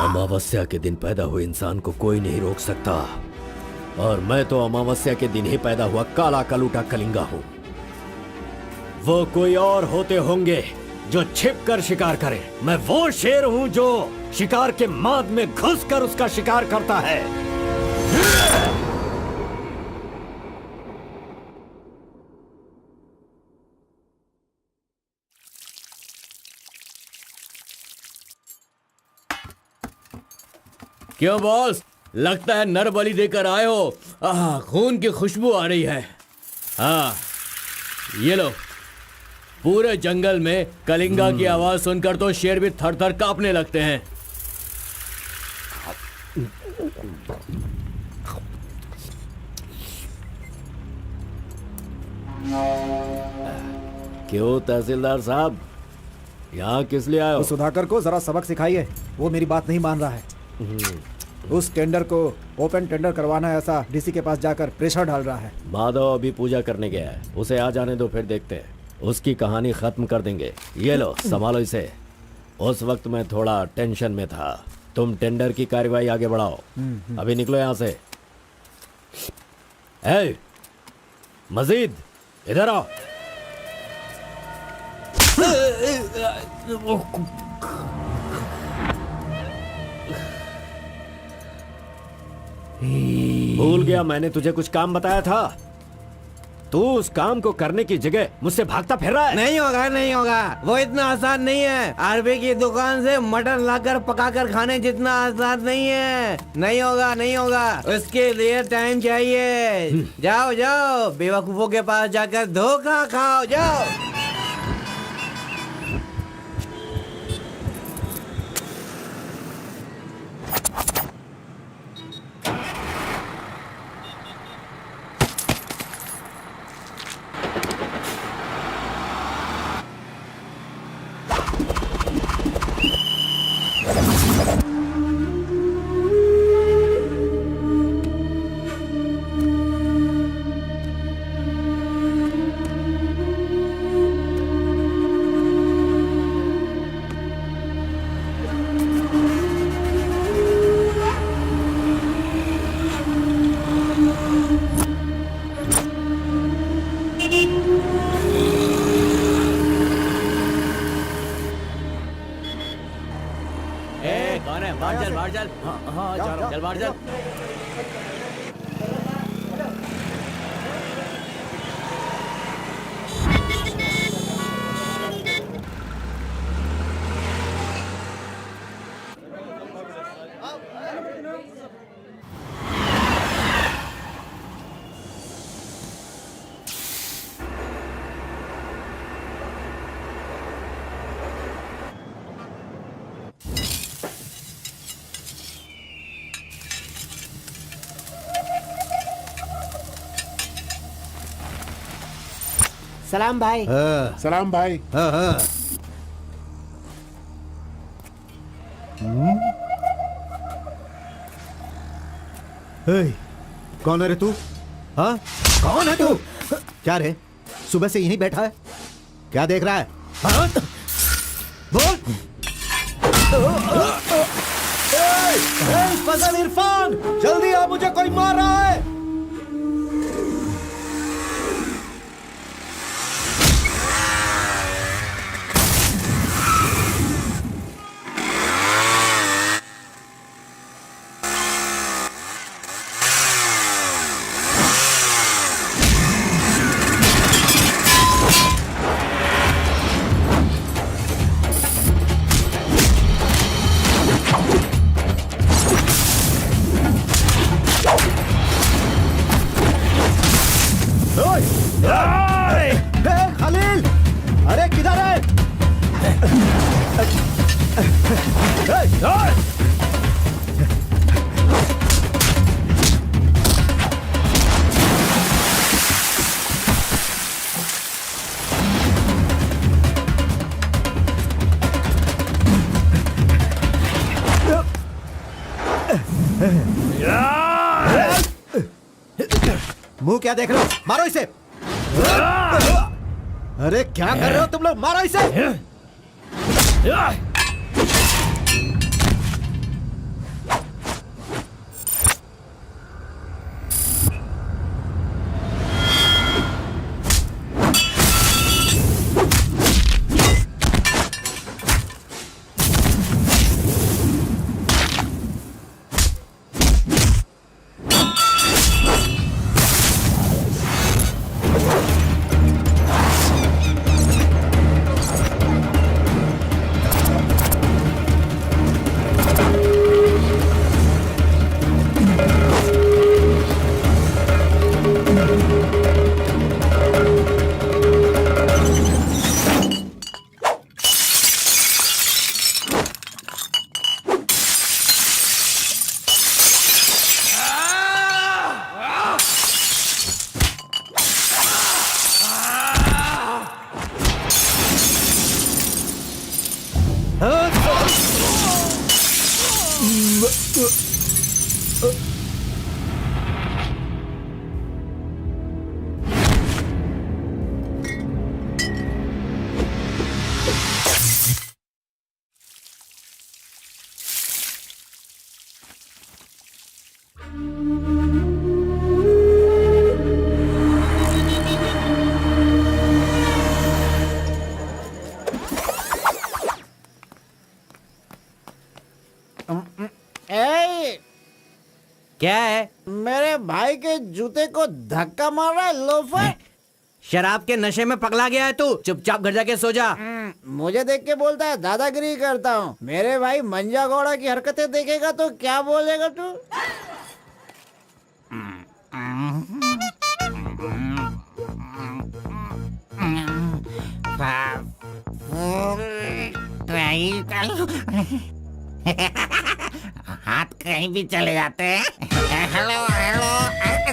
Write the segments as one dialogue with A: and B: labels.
A: अमावस्या के दिन पैदा हुए इंसान को कोई नहीं रोक सकता, और मैं तो अमावस्या के दिन ही पैदा हुआ काला कलूटा कलिंगा हूं। वो कोई और होते होंगे जो छिप कर शिकार करे, मैं वो शेर हूं जो शिकार के माद में घुसकर उसका शिकार करता है।
B: क्यों बॉस, लगता है नर बलि देकर आए हो। खून की खुशबू आ रही है। हाँ, ये लो। पूरे जंगल में कलिंगा की आवाज सुनकर तो शेर भी थर थर कांपने लगते हैं।
A: क्यों तहसीलदार साहब, यहाँ किस लिए आए हो?
C: सुधाकर को जरा सबक सिखाइए, वो मेरी बात नहीं मान रहा है। उस टेंडर को ओपन टेंडर करवाना है, ऐसा डीसी के पास जाकर प्रेशर डाल रहा है।
A: माधव अभी पूजा करने गया है, उसे आ जाने दो, फिर देखते हैं। उसकी कहानी खत्म कर देंगे। ये लो, संभालो इसे। उस वक्त मैं थोड़ा टेंशन में था। तुम टेंडर की कार्यवाही आगे बढ़ाओ। अभी निकलो यहाँ से। ए, मजीद इधर आओ। भूल गया मैंने तुझे कुछ काम बताया था। तू उस काम को करने की जगह मुझसे भागता फिर रहा है।
D: नहीं होगा, नहीं होगा। वो इतना आसान नहीं है। आरबी की दुकान से मटन लाकर पकाकर खाने जितना आसान नहीं है। नहीं होगा, नहीं होगा। उसके लिए टाइम चाहिए। जाओ जाओ, बेवकूफों के पास जाकर धोखा खाओ। जाओ। बाहर चल। हाँ, चल बाहर चल।
E: सलाम भाई।
F: सलाम भाई।
E: कौन है रे तू? हाँ, कौन है तू? क्या रे, सुबह से यहीं बैठा है? क्या देख रहा है? हाँ? बोल।
C: फजल इरफान, जल्दी आ, मुझे कोई मार रहा है।
E: मुंह क्या देख रहे हो? मारो इसे। अरे क्या कर रहे हो तुम लोग? मारो इसे।
C: ए,
D: क्या है?
C: मेरे भाई के जूते को धक्का मार रहा है लोफर।
D: शराब के नशे में पगला गया है तू। चुपचाप घर जाके सो जा।
C: मुझे देख के बोलता है दादागिरी करता हूँ। मेरे भाई मंजा घोड़ा की हरकतें देखेगा तो क्या बोलेगा तू?
F: हाथ कहीं भी चले जाते हैं। हेलो हेलो,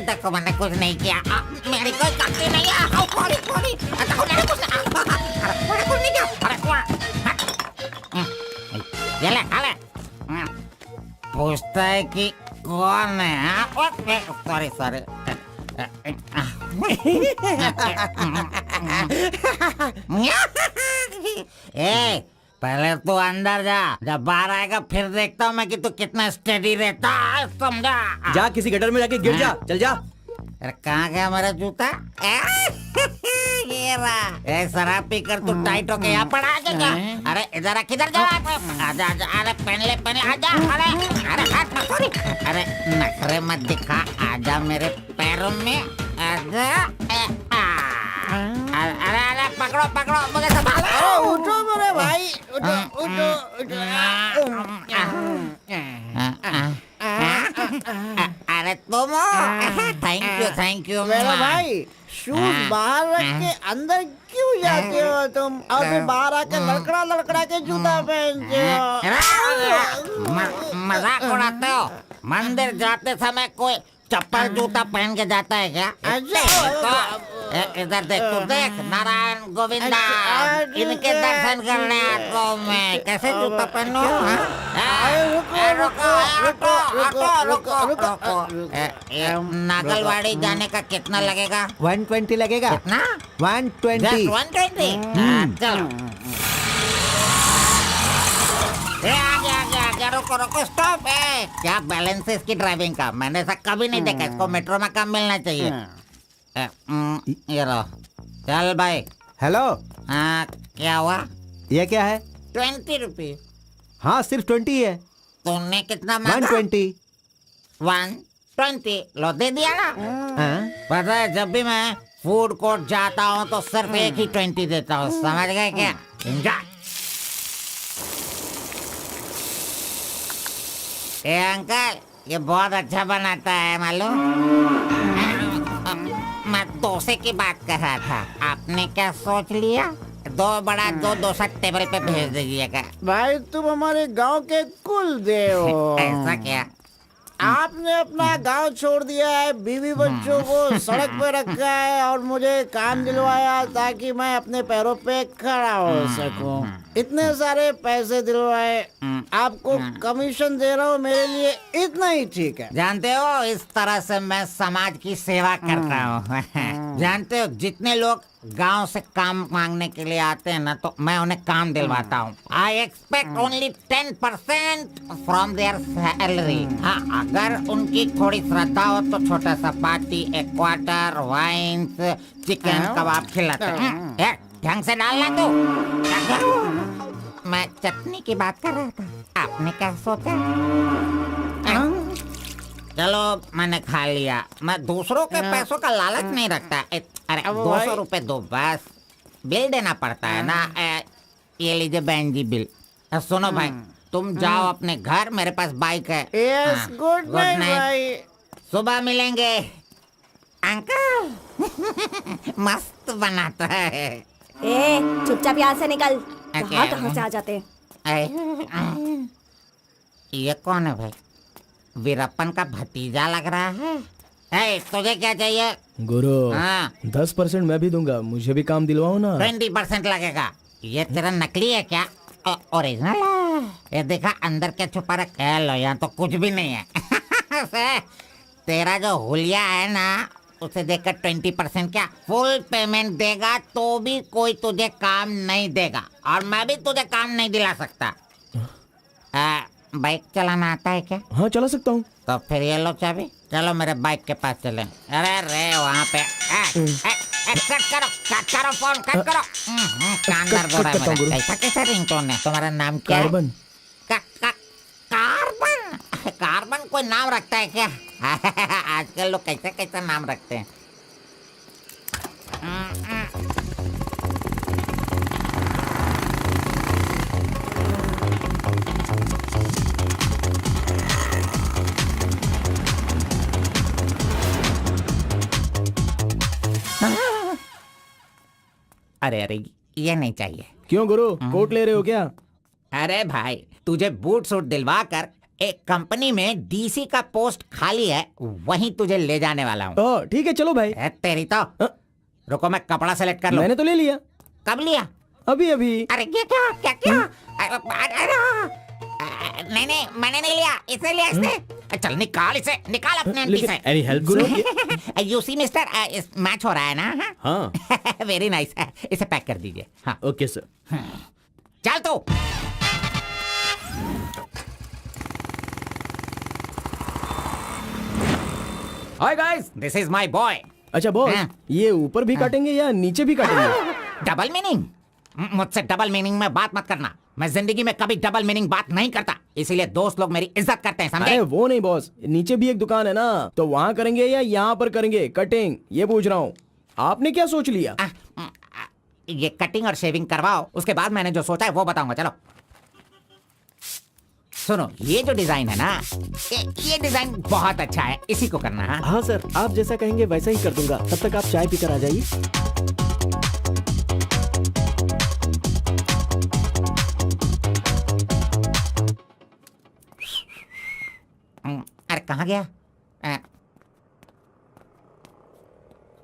F: देखो मैंने कुछ नहीं किया। मेरी कोई गलती नहीं है। सॉरी सॉरी, देखो मैंने कुछ नहीं किया। अरे ये ले खा ले। पूछता है कि कौन है? Sorry sorry. ए, पहले तू अंदर जा, जब बाहर आएगा फिर देखता हूँ मैं कि तू कितना स्टेडी रहता है, समझा?
D: जा किसी गटर में जाके गिर जा। चल जा।
F: अरे कहाँ गया मेरा जूता? ये रहा। ए, शराब पी कर तू टाइट होके यहाँ पर आ जाएगा। अरे इधर आ, किधर जा? आजा आजा, अरे पहन ले आजा। अरे हाथ मत छोड़ी। अरे नखरे मत दिखा, आजा मेरे पैरों में आजा। अरे अरे पकड़ो पकड़ो, मुझे संभालो।
C: उठो मेरे भाई, उठो उठो उठो।
F: अरे तुम, थैंक यू
C: मेरा भाई, शूज बाहर रख के अंदर क्यों जाते हो तुम? और फिर बाहर आके लड़खड़ा लड़खड़ा के जूता पहनते हो।
F: मजाक उड़ाते हो? मंदिर जाते समय कोई चप्पल जूता पहन के जाता है क्या? इधर देख, तू देख, नारायण गोविंदा, इनके दर्शन करने आता हूँ मैं। कैसे जूता पहनो? नागलवाड़ी जाने का कितना लगेगा?
E: 120 लगेगा।
F: कितना?
E: 120।
F: 120। चलो। आगे रुको रुको, स्टॉप। क्या बैलेंस है इसकी ड्राइविंग का? मैंने ऐसा कभी नहीं देखा। इसको मेट्रो में काम मिलना चाहिए। ये लो, चल भाई।
E: हेलो,
F: हाँ, क्या हुआ?
E: ये क्या है?
F: 20 रुपये।
E: हाँ, सिर्फ 20 है।
F: तूने कितना मांगा?
E: 120।
F: 120 लो, दे दिया ना।
E: हाँ?
F: पता है, जब भी मैं फूड कोर्ट जाता हूँ तो सिर्फ एक ही 20 देता हूँ, समझ गए क्या? एंजॉय। ए अंकल, ये बहुत अच्छा बनाता है मालूम। मैं डोसे की बात कर रहा था, आपने क्या सोच लिया? 2 बड़ा 2 डोसा टेबल पे भेज दीजिएगा।
C: भाई तुम हमारे गांव के कुल देव हो।
F: ऐसा क्या?
C: आपने अपना गांव छोड़ दिया है, बीवी बच्चों को सड़क पे रखा है और मुझे काम दिलवाया ताकि मैं अपने पैरों पे खड़ा हो सकूं। इतने सारे पैसे दिलवाए, आपको कमीशन दे रहा हूँ, मेरे लिए इतना ही ठीक है।
F: जानते हो, इस तरह से मैं समाज की सेवा करता हूँ। जानते हो, जितने लोग गांव से काम मांगने के लिए आते हैं ना, तो मैं उन्हें काम दिलवाता हूँ। I expect only 10% from there salary. हाँ, अगर उनकी थोड़ी श्रद्धा हो तो छोटा सा पार्टी, एक क्वार्टर, वाइन्स, चिकन कबाब खिलाते हैं। ढंग से डालना तू। मैं चटनी की बात कर रहा था, आपने क्या सोचा? चलो, मैंने खा लिया। मैं दूसरों के पैसों का लालच नहीं रखता। अरे 200 रुपए दो बस, बिल देना पड़ता है ना। ये लीजिए बहन जी बिल। सुनो भाई, तुम जाओ अपने घर, मेरे पास बाइक है।
C: यस, गुड नाइट भाई।
F: सुबह मिलेंगे। अंकल मस्त बनाता है।
G: ए, चुपचाप यहाँ से निकल।
F: क्या?
G: कहाँ कहाँ से आ जाते हैं?
F: ये कौन है भाई? वीरप्पन का भतीजा लग रहा है। तुझे क्या चाहिए?
B: गुरु,
F: हाँ।
B: 10% मैं भी दूंगा, मुझे भी काम दिलवाओ ना।
F: 20% लगेगा। ये तेरा नकली है क्या? ओरिजिनल है। ये देखा अंदर क्या छुपा रखा है? लो, यहाँ तो कुछ भी नहीं है। तेरा जो हुलिया है ना, उसे देखकर 20% क्या फुल पेमेंट देगा तो भी कोई तुझे काम नहीं देगा, और मैं भी तुझे काम नहीं दिला सकता। बाइक चलाना आता है क्या?
B: हाँ, चला सकता हूँ।
F: तो फिर ये लो चाबी, चलो मेरे बाइक के पास चलें। अरे रे वहाँ पे कट करो फोन, कट करो। कान दर्द हो रहा है मेरा। कैसा कैसा रिंगटोन है? तुम्हारा नाम क्या है?
B: कार्बन।
F: कार्बन? कार्बन कोई नाम रखता है क्या? आजकल लोग कैसा कैसा नाम रखते हैं। अरे अरे, ये नहीं चाहिए।
B: क्यों गुरु, कोट ले रहे हो क्या?
F: अरे भाई, तुझे बूट सूट दिलवा कर एक कंपनी में डीसी का पोस्ट खाली है, वहीं तुझे ले जाने वाला हूँ।
B: ठीक है, चलो भाई।
F: तेरी तो। रुको, मैं कपड़ा सेलेक्ट कर लूं।
B: मैंने तो ले लिया।
F: कब लिया?
B: अभी अभी।
F: अरे ये क्या क्या क्या? नहीं नहीं, मैंने नहीं लिया, इसने लिया इसने। चल निकाल इसे, निकाल अपने आंटी से।
B: Any help Guru?
F: You see mister, match हो रहा है ना?
B: हाँ।
F: Very nice. इसे पैक कर दीजिए। हाँ,
B: ओके सर।
F: चल तू। Hi guys, this is my boy.
B: अच्छा बॉस,
F: हाँ।
B: ये ऊपर भी काटेंगे या नीचे भी काटेंगे?
F: Double meaning? मुझसे डबल मीनिंग में बात मत करना। मैं जिंदगी में कभी डबल मीनिंग बात नहीं करता, इसीलिए दोस्त लोग मेरी इज्जत करते हैं, समझे?
B: अरे वो नहीं बॉस, नीचे भी एक दुकान है ना, तो वहाँ करेंगे या यहाँ पर करेंगे कटिंग, ये पूछ रहा हूँ। आपने क्या सोच लिया?
F: ये कटिंग और शेविंग करवाओ, उसके बाद मैंने जो सोचा है वो बताऊंगा। चलो सुनो, ये जो डिजाइन है ना, ये डिजाइन बहुत अच्छा है, इसी को करना है।
B: हाँ सर, आप जैसा कहेंगे वैसा ही कर दूंगा। तब तक आप चाय पीकर आ जाइए।
F: अरे कहाँ गया?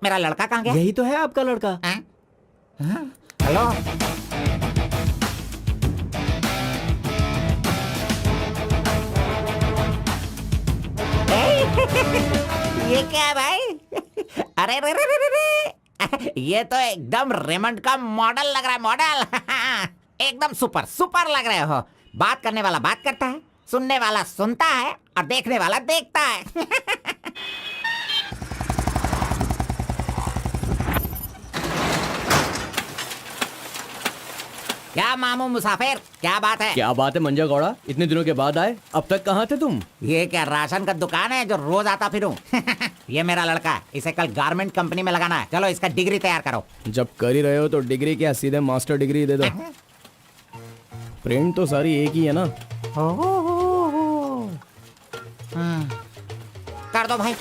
F: मेरा लड़का कहाँ गया?
B: यही तो है आपका लड़का।
F: हेलो, ये क्या है भाई? अरे रे रे रे रे रे, ये तो एकदम रेमंड का मॉडल लग रहा है, मॉडल। एकदम सुपर सुपर लग रहे हो। बात करने वाला बात करता है, सुनने वाला सुनता है, और देखने वाला देखता है। क्या मामू मुसाफिर, क्या बात है?
B: क्या बात है मंजा गौड़ा, इतने दिनों के बाद आए, अब तक कहाँ थे तुम?
F: ये क्या राशन का दुकान है जो रोज आता फिरूं? ये मेरा लड़का है, इसे कल गारमेंट कंपनी में लगाना है। चलो इसका डिग्री तैयार करो।
B: जब कर ही रहे हो तो डिग्री क्या, सीधे मास्टर डिग्री दे दो। प्रिंट तो सारी एक ही है ना।
F: कर दो भाई।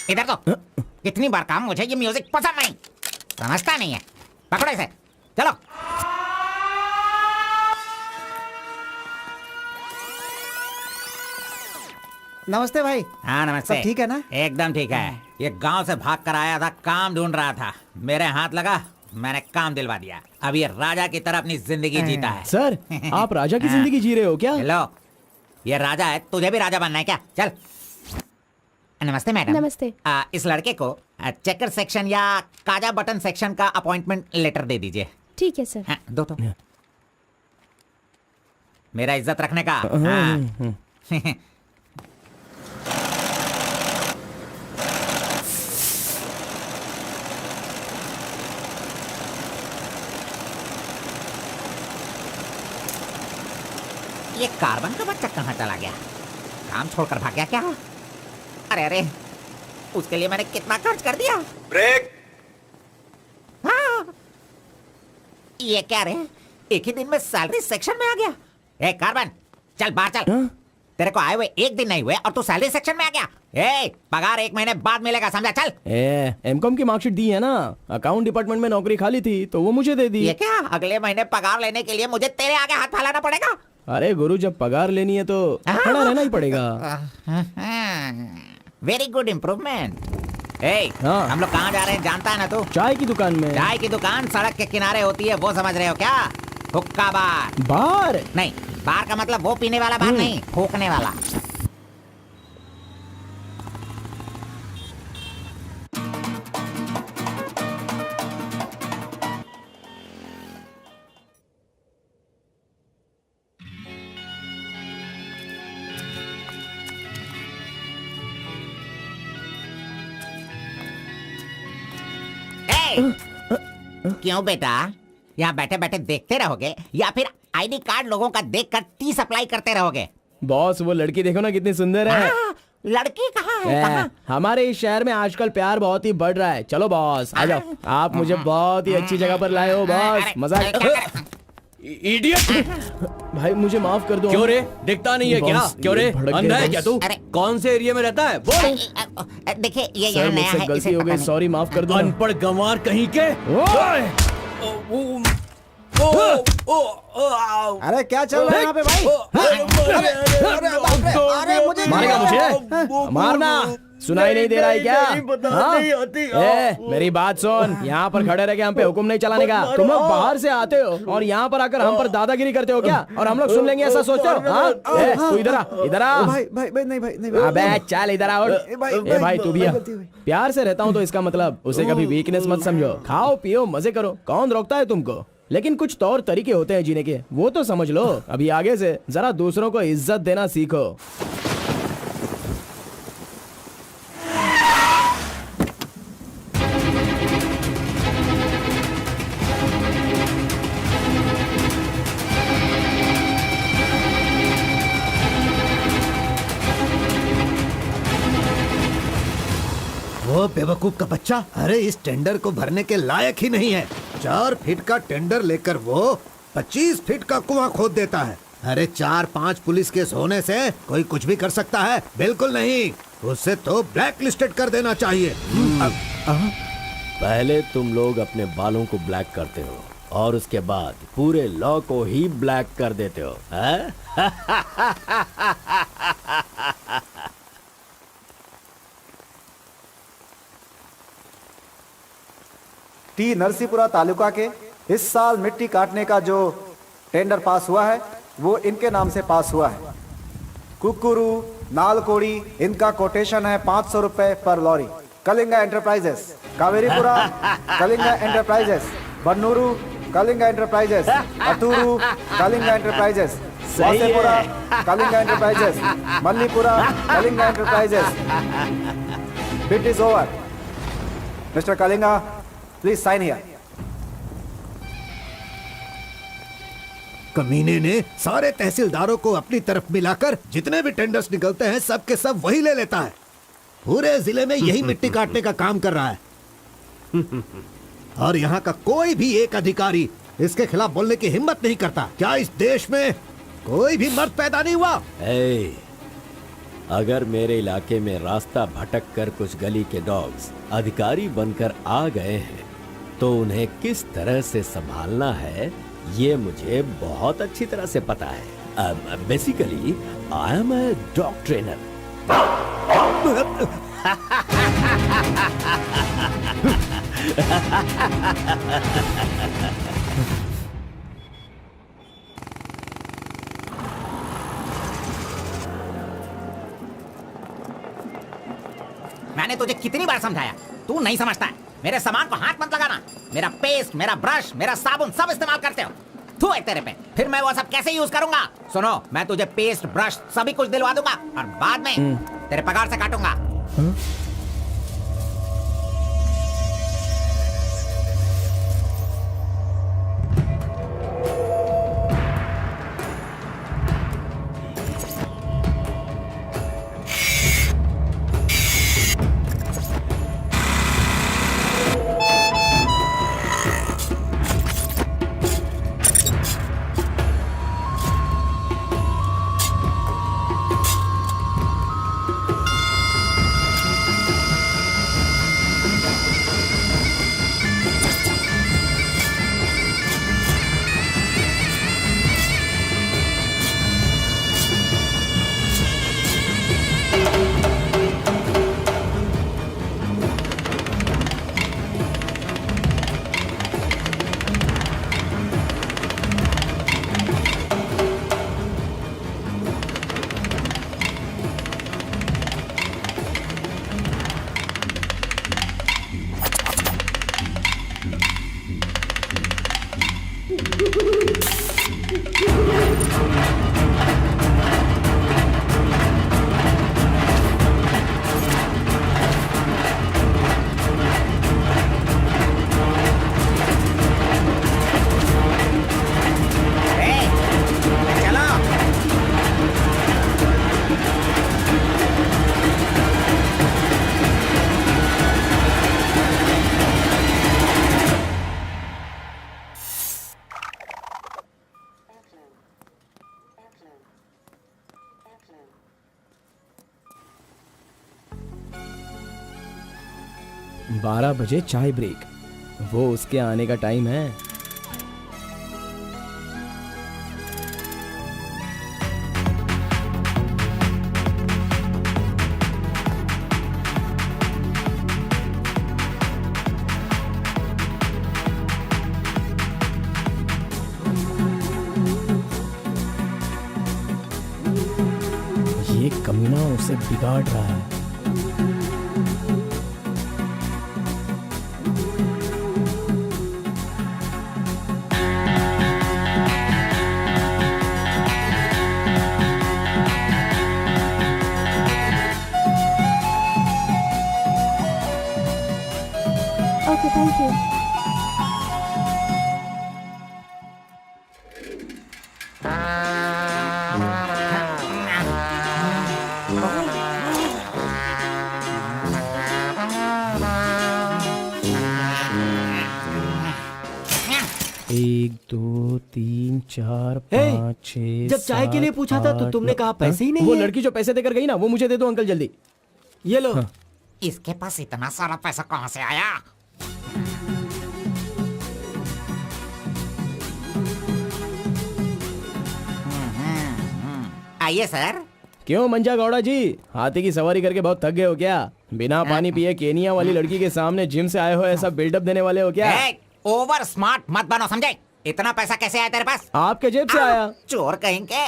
F: इधर तो। कितनी बार कहा मुझे ये म्यूजिक पसंद नहीं, समझता नहीं है। पकड़ो इसे, चलो।
C: नमस्ते भाई।
F: हाँ नमस्ते।
C: सब ठीक है ना?
F: एकदम ठीक है। ये गांव से भाग कर आया था, काम ढूंढ रहा था, मेरे हाथ लगा, मैंने काम दिलवा दिया। अब ये राजा की तरह अपनी जिंदगी जीता है।
B: सर, आप राजा की जिंदगी जी रहे हो क्या?
F: हेलो, ये राजा है, तुझे भी राजा बनना है क्या? चल। नमस्ते मैडम।
G: नमस्ते।
F: इस लड़के को चेकर सेक्शन या काजा बटन सेक्शन का अपॉइंटमेंट लेटर दे दीजिए।
G: ठीक है सर।
F: हाँ, दो तो। मेरा इज्जत रखने का। हाँ। ये कार्बन का बच्चा कहाँ चला गया? काम छोड़कर भाग गया क्या? अरे अरे, उसके लिए मैंने कितना खर्च कर दिया।
E: ब्रेक।
F: हाँ। ये क्या रे, एक ही दिन में सैलरी सेक्शन में आ गया। ए कार्बन, चल बाहर चल। तेरे को आए हुए एक दिन नहीं हुए और तू सैलरी सेक्शन में आ गया। ए, पगार 1 महीने बाद मिलेगा, समझा? चल।
B: एमकॉम की मार्कशीट दी है ना, अकाउंट डिपार्टमेंट में नौकरी खाली थी तो वो मुझे दे दी।
F: ये क्या, अगले महीने पगार लेने के लिए मुझे तेरे आगे हाथ फैलाना पड़ेगा?
B: अरे गुरु, जब पगार लेनी है तो खड़ा रहना ही पड़ेगा।
F: Very good improvement. ए,
B: हाँ।
F: हम लोग कहाँ जा रहे हैं जानता है ना तू?
B: चाय की दुकान में।
F: चाय की दुकान सड़क के किनारे होती है, वो समझ रहे हो क्या? हुक्का बार।
B: बार?
F: नहीं, बार का मतलब वो पीने वाला बार नहीं, फूकने वाला। क्यों बेटा, यहाँ बैठे बैठे देखते रहोगे या फिर आईडी कार्ड लोगों का देखकर टी सप्लाई करते रहोगे?
B: बॉस, वो लड़की देखो ना कितनी सुंदर है।
F: लड़की कहाँ है? कहाँ?
B: हमारे इस शहर में आजकल प्यार बहुत ही बढ़ रहा है। चलो बॉस, आ जाओ। आप मुझे बहुत ही अच्छी जगह पर लाए हो बॉस, मजा। इडियट! भाई मुझे माफ कर दो।
A: क्यों रे, दिखता नहीं है क्या?
B: बॉस,
A: क्यों रे,
B: ये भड़क
A: अंधा
B: गए
A: है क्या तू?
F: अरे।
A: कौन से एरिया में रहता है? बोल।
F: देखिए ये
B: सर,
F: यहाँ नया
B: मुझसे
F: है,
B: गलती
F: इसे
B: हो
F: पता
B: गई,
F: नहीं।
B: सॉरी, माफ कर दो।
A: अनपढ़ गंवार कहीं के।
C: अरे क्या चल रहा है यहाँ पे भाई? अरे मुझे
B: मारेगा मुझे? मारना सुनाई नहीं दे रहा है क्या? हाँ? मेरी बात सुन, यहाँ पर खड़े रह के हम पे हुक्म नहीं चलाने का। तुम लोग बाहर से आते हो और यहाँ पर आकर हम पर दादागिरी करते हो क्या? और हम लोग सुन लेंगे ऐसा सोचते हो? हाँ? तू इधर आ, इधर आ।
C: भाई भाई भाई नहीं भाई नहीं।
B: अबे चल इधर आ। ए भाई तू भी आ। प्यार से रहता हूँ तो इसका मतलब उसे कभी वीकनेस मत समझो। खाओ पियो मजे करो, कौन रोकता है तुमको? लेकिन कुछ तौर तरीके होते हैं जीने के, वो तो समझ लो। अभी आगे से जरा दूसरों को इज्जत देना सीखो।
E: वो बेवकूफ का बच्चा, अरे इस टेंडर को भरने के लायक ही नहीं है। 4 फीट का टेंडर लेकर वो 25 फीट का कुआं खोद देता है। अरे 4-5 पुलिस केस होने से कोई कुछ भी कर सकता है? बिल्कुल नहीं, उसे तो ब्लैक लिस्टेड कर देना चाहिए।
A: पहले तुम लोग अपने बालों को ब्लैक करते हो और उसके बाद पूरे लॉ को ही ब्लैक कर देते हो, हैं?
H: टी नरसीपुरा तालुका के इस साल मिट्टी काटने का जो टेंडर पास हुआ है वो इनके नाम से पास हुआ है। कुकुरू, नालकोड़ी, इनका कोटेशन है 500 रुपए पर lorry. Kalinga enterprises, Kaveripura Kalinga enterprises, Bannuru Kalinga enterprises, Atturu Kalinga enterprises, Vasepura Kalinga enterprises, Mallipura Kalinga enterprises. Bid is over. Mister Kalinga, please sign here.
E: कमीने ने सारे तहसीलदारों को अपनी तरफ मिलाकर जितने भी टेंडर्स निकलते हैं सब के सब वही ले लेता है। पूरे जिले में यही मिट्टी काटने का काम कर रहा है। और यहाँ का कोई भी एक अधिकारी इसके खिलाफ बोलने की हिम्मत नहीं करता। क्या इस देश में कोई भी मर्द पैदा नहीं हुआ?
A: अगर मेरे इलाके में रास्ता भटक कर कुछ गली के डॉग्स अधिकारी बनकर आ गए हैं तो उन्हें किस तरह से संभालना है ये मुझे बहुत अच्छी तरह से पता है। Basically I am a dog trainer.
F: मैंने तुझे कितनी बार समझाया, तू नहीं समझता है। मेरे सामान को हाथ मत लगाना। मेरा पेस्ट, मेरा ब्रश, मेरा साबुन सब इस्तेमाल करते हो। तू है तेरे पे, फिर मैं वो सब कैसे यूज करूंगा? सुनो, मैं तुझे पेस्ट, ब्रश सभी कुछ दिलवा दूंगा और बाद में तेरे पगार से काटूंगा।
B: बारह बजे चाय ब्रेक, वो उसके आने का टाइम है। ये कमीना उसे बिगाड़ रहा है।
G: Okay, thank you.
B: एक, दो, तीन, चार, पाँच, छः,
D: जब चाय के लिए
B: सात,
D: पूछा था तो
B: आठ,
D: तुमने
B: नौ।
D: कहा पैसे ही नहीं
B: वो
D: है।
B: लड़की जो पैसे देकर गई ना, वो मुझे दे दो अंकल जल्दी।
D: ये लो।
F: इसके पास इतना सारा पैसा कहाँ से आया? आइए सर।
B: क्यों मंजा गौड़ा जी, हाथी की सवारी करके बहुत थक गए हो क्या? बिना पानी पिए केनिया वाली लड़की के सामने जिम से आए हो, ऐसा बिल्डअप देने वाले हो क्या?
F: ओवर स्मार्ट मत बनो, समझे? इतना पैसा कैसे आया तेरे पास?
B: आपके जेब से आया।
F: चोर कहेंगे।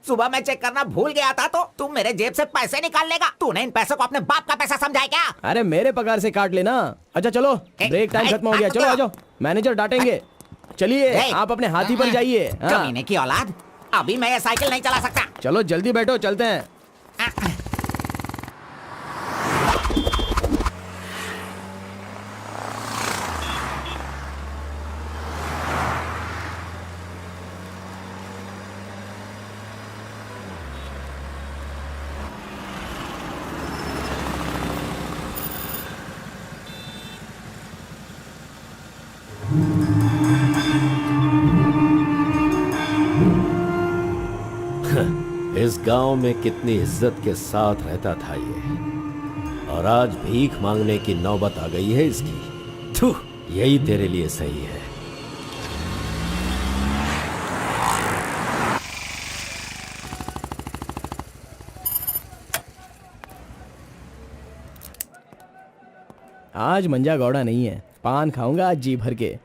F: सुबह मैं चेक करना भूल गया था तो तू मेरे जेब से पैसे निकाल लेगा। तूने इन पैसों को अपने बाप का पैसा समझा है क्या?
B: अरे मेरे पगार से काट लेना। अच्छा चलो, ब्रेक टाइम खत्म हो गया, चलो आ जाओ, मैनेजर डांटेंगे। चलिए आप अपने हाथी पर जाइए।
F: कमीने की औलाद, अभी मैं ये साइकिल नहीं चला सकता।
B: चलो जल्दी बैठो, चलते हैं।
A: इस इस गांव में कितनी इज्जत के साथ रहता था ये, और आज भीख मांगने की नौबत आ गई है इसकी। थू, यही तेरे लिए सही है।
B: आज मंजा गौड़ा नहीं है, पान खाऊंगा आज जी भर के।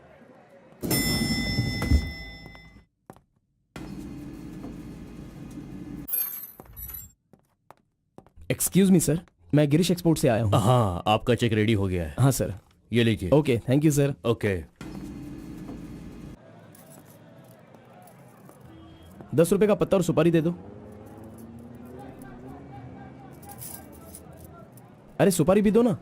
B: एक्सक्यूज मी सर, मैं गिरीश एक्सपोर्ट से आया हूँ।
I: हाँ, आपका चेक रेडी हो गया है।
B: हाँ सर।
I: ये लीजिए।
B: Okay, thank you sir.
I: Okay.
B: 10 रुपए का पत्ता और सुपारी दे दो। अरे सुपारी भी दो ना।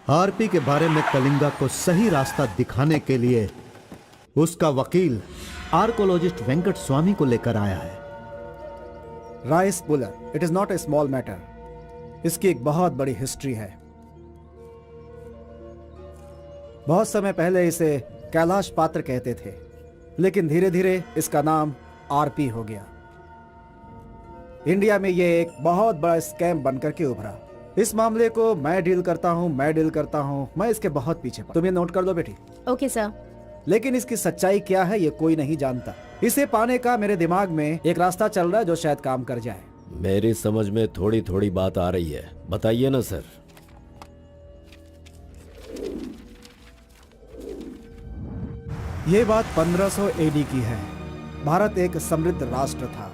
E: आरपी के बारे में कलिंगा को सही रास्ता दिखाने के लिए उसका वकील आर्कोलॉजिस्ट वेंकट स्वामी को लेकर आया है।
H: Rice puller, it is not a small matter. इसकी एक बहुत बड़ी हिस्ट्री है। बहुत समय पहले इसे कैलाश पात्र कहते थे, लेकिन धीरे धीरे इसका नाम आरपी हो गया। इंडिया में यह एक बहुत बड़ा स्कैम बनकर के उभरा। इस मामले को मैं डील करता हूँ, मैं इसके बहुत पीछे। तुम ये नोट कर दो बेटी।
G: Okay sir.
H: लेकिन इसकी सच्चाई क्या है ये कोई नहीं जानता। इसे पाने का मेरे दिमाग में एक रास्ता चल रहा है जो शायद काम कर जाए।
A: मेरी समझ में थोड़ी थोड़ी बात आ रही है, बताइए ना सर।
H: ये बात 1500 एडी की है। भारत एक समृद्ध राष्ट्र था।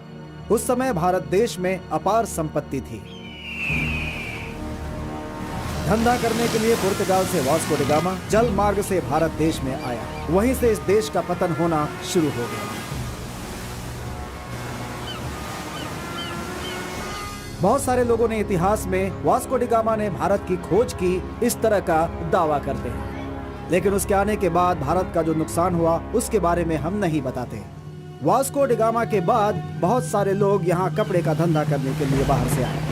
H: उस समय भारत देश में अपार संपत्ति थी। धंधा करने के लिए पुर्तगाल से वास्को डी गामा जल मार्ग से भारत देश में आया। वहीं से इस देश का पतन होना शुरू हो गया। बहुत सारे लोगों ने इतिहास में वास्को डी गामा ने भारत की खोज की इस तरह का दावा करते हैं, लेकिन उसके आने के बाद भारत का जो नुकसान हुआ उसके बारे में हम नहीं बताते। वास्को डी गामा के बाद बहुत सारे लोग यहाँ कपड़े का धंधा करने के लिए बाहर से आए,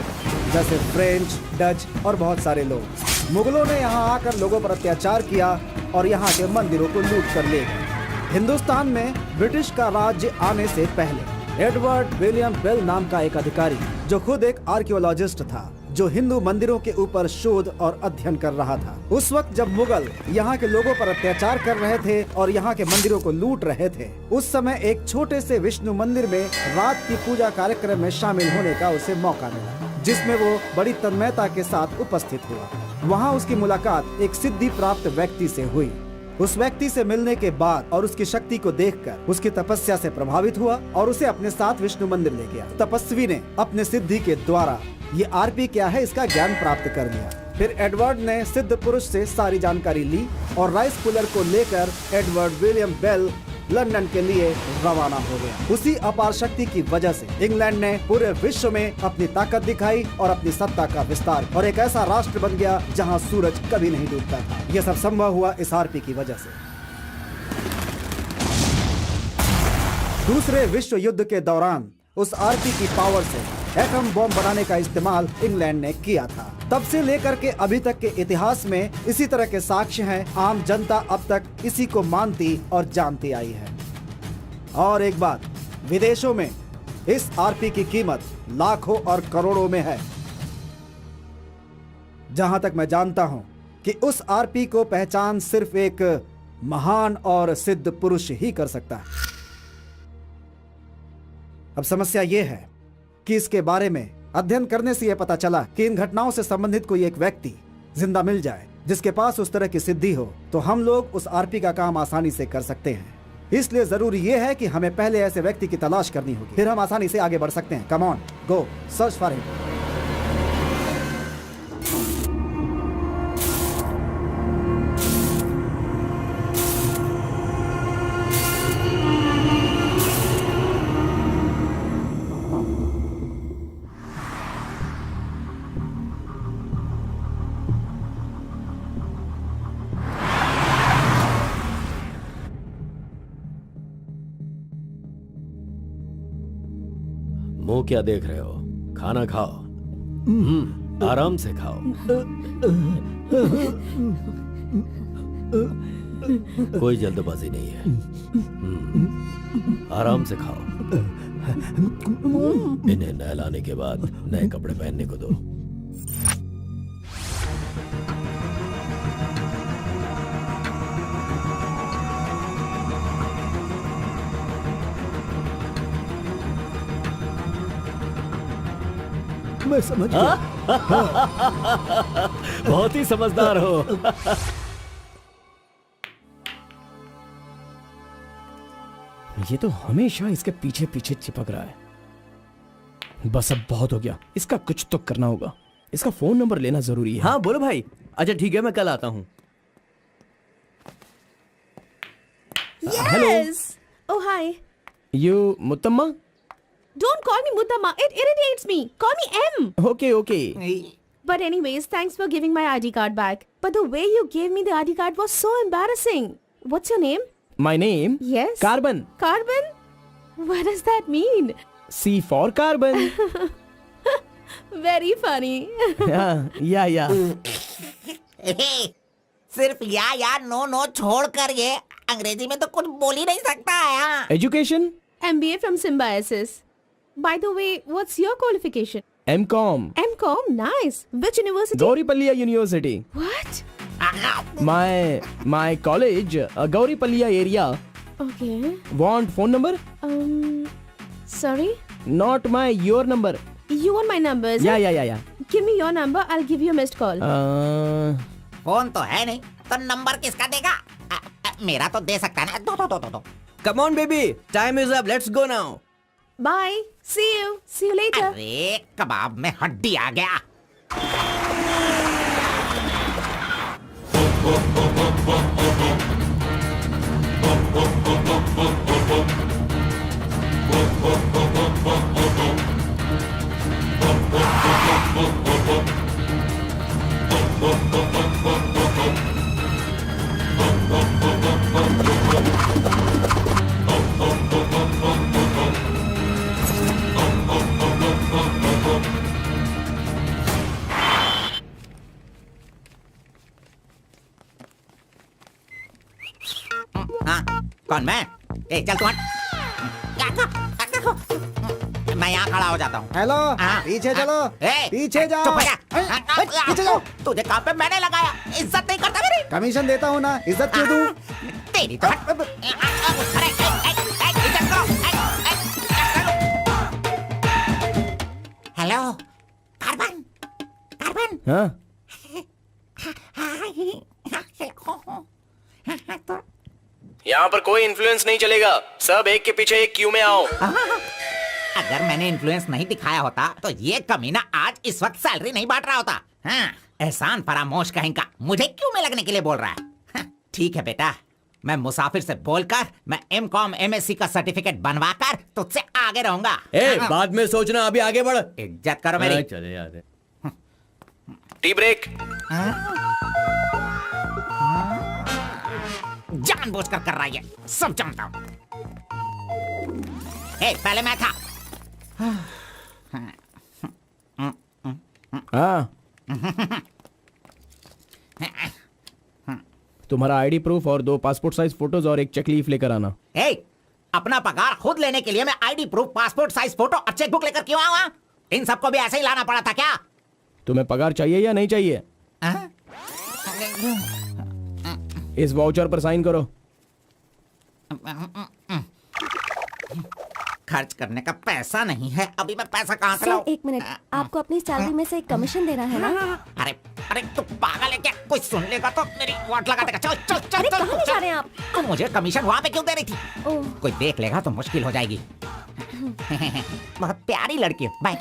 H: जैसे फ्रेंच, डच और बहुत सारे लोग। मुगलों ने यहाँ आकर लोगों पर अत्याचार किया और यहाँ के मंदिरों को लूट कर ले गए। हिंदुस्तान में ब्रिटिश का राज्य आने से पहले एडवर्ड विलियम बेल नाम का एक अधिकारी, जो खुद एक आर्कियोलॉजिस्ट था, जो हिंदू मंदिरों के ऊपर शोध और अध्ययन कर रहा था। उस वक्त जब मुगल यहाँ के लोगों पर अत्याचार कर रहे थे और यहाँ के मंदिरों को लूट रहे थे, उस समय एक छोटे से विष्णु मंदिर में रात की पूजा कार्यक्रम में शामिल होने का उसे मौका मिला, जिसमें वो बड़ी तन्मयता के साथ उपस्थित हुआ। वहाँ उसकी मुलाकात एक सिद्धि प्राप्त व्यक्ति से हुई। उस व्यक्ति से मिलने के बाद और उसकी शक्ति को देखकर उसकी तपस्या से प्रभावित हुआ और उसे अपने साथ विष्णु मंदिर ले गया। तपस्वी ने अपने सिद्धि के द्वारा ये आरपी क्या है इसका ज्ञान प्राप्त कर लिया। फिर एडवर्ड ने सिद्ध पुरुष से सारी जानकारी ली और राइस पुलर को लेकर एडवर्ड विलियम बेल लंदन के लिए रवाना हो गया। उसी अपार शक्ति की वजह से इंग्लैंड ने पूरे विश्व में अपनी ताकत दिखाई और अपनी सत्ता का विस्तार, और एक ऐसा राष्ट्र बन गया जहां सूरज कभी नहीं डूबता था। यह सब संभव हुआ इस आरपी की वजह से। दूसरे विश्व युद्ध के दौरान उस आरपी की पावर से एटम बॉम्ब बनाने का इस्तेमाल इंग्लैंड ने किया था। तब से लेकर के अभी तक के इतिहास में इसी तरह के साक्ष्य हैं। आम जनता अब तक इसी को मानती और जानती आई है। और एक बात, विदेशों में इस आरपी की कीमत लाखों और करोड़ों में है। जहां तक मैं जानता हूं कि उस आरपी को पहचान सिर्फ एक महान और सिद्ध पुरुष ही कर सकता है। अब समस्या यह है कि इसके बारे में अध्ययन करने से यह पता चला कि इन घटनाओं से संबंधित कोई एक व्यक्ति जिंदा मिल जाए जिसके पास उस तरह की सिद्धि हो, तो हम लोग उस आरपी का काम आसानी से कर सकते हैं। इसलिए जरूरी यह है कि हमें पहले ऐसे व्यक्ति की तलाश करनी होगी, फिर हम आसानी से आगे बढ़ सकते हैं। Come on, go search for him.
A: मुंह क्या देख रहे हो? खाना खाओ। आराम से खाओ। कोई जल्दबाजी नहीं है। आराम से खाओ। इन्हें नहलाने के बाद नए कपड़े पहनने को दो।
E: मैं समझ गया।
A: बहुत ही समझदार हो।
B: ये तो हमेशा इसके पीछे पीछे चिपक रहा है। बस अब बहुत हो गया, इसका कुछ तो करना होगा। इसका फोन नंबर लेना जरूरी है।
D: हाँ बोलो भाई। अच्छा ठीक है, मैं कल आता हूँ।
G: Yes. Oh, hi.
B: You Muthamma?
G: Don't call me Mutamma. It irritates me. Call me M.
B: Okay okay.
G: But anyways, thanks for giving my ID card back. But the way you gave me the ID card was so embarrassing. What's your name?
B: My name?
G: Yes.
B: Carbon.
G: Carbon? What does that mean?
B: C for carbon.
G: Very funny.
B: या
F: सिर्फ या no no छोड़कर ये अंग्रेजी में तो कुछ बोल ही नहीं सकता है। हाँ।
B: Education?
G: MBA from Symbiosis. By the way, what's your qualification?
B: M.Com.
G: M.Com? Nice. Which university?
B: Gowripalya university.
G: What?
B: My college, Gauripalliya area.
G: Okay.
B: Want phone number?
G: Sorry?
B: Not your number.
G: You want my number, is it?
B: Yeah.
G: Give me your number, I'll give you a missed call.
F: Phone तो है नहीं, तो number किसका देगा? मेरा तो दे सकता है ना। दो।
D: Come on baby, time is up. Let's go now.
G: Bye. See you. See you later.
F: अरे कबाब में हड्डी आ गया। हाँ, कौन मैं? ए चल तू हट। मैं यहाँ खड़ा हो जाता हूँ।
H: हेलो,
F: हाँ,
H: पीछे चलो।
F: ए,
H: पीछे जाओ।
F: चुप हो जा।
H: पीछे जाओ।
F: तुझे काम पे मैंने लगाया, इज्जत नहीं करता मेरी।
H: कमीशन देता हूँ ना, इज्जत क्यों दूं?
F: तेरी तो हट। अरे इज्जत करो। Hello, carbon.
B: हाँ? यहाँ पर कोई इन्फ्लुएंस नहीं चलेगा। सब एक के पीछे एक क्यू में आओ।
F: अगर मैंने इन्फ्लुएंस नहीं दिखाया होता तो ये कमीना आज इस वक्त सैलरी नहीं बांट रहा होता। हाँ, एहसान फरामोश कहेंगा, मुझे क्यों में लगने के लिए बोल रहा है? हाँ, ठीक है बेटा, मैं मुसाफिर से बोलकर मैं M.Com MSc का सर्टिफिकेट बनवाकर तुझसे आगे रहूंगा। हाँ,
B: बाद में सोचना, अभी आगे बढ़।
F: इज्जत करो मेरी।
B: चले यार। Tea break.
F: जानबूझकर कर रहा है ये, सब जानता हूँ। पहले मैं था।
B: हाँ, तुम्हारा आईडी प्रूफ और 2 पासपोर्ट साइज फोटोज और एक चेक लीफ लेकर आना।
F: ए, अपना पगार खुद लेने के लिए मैं ID proof, passport size photo और चेकबुक लेकर क्यों आऊंगा? इन सबको भी ऐसे ही लाना पड़ा था क्या?
B: तुम्हें पगार चाहिए या नहीं चाहिए? इस वाउचर पर साइन करो।
F: खर्च करने का पैसा नहीं है, अभी मैं पैसा कहाँ से
J: सर
F: लाऊं?
J: 1 मिनट, आपको अपनी सैलरी में से एक कमीशन देना है ना?
F: अरे अरे तू पागल है क्या? कोई सुन लेगा तो मेरी वाट लगा देगा। चल चल चल
J: अरे
F: चल,
J: कहाँ ले
F: चल।
J: जा रहे हैं आप?
F: तो मुझे कमीशन वहाँ पे क्यों दे रही थी?
J: ओह,
F: कोई देख लेगा तो मुश्किल हो जाएगी। बहुत प्यारी लड़की है। बाय।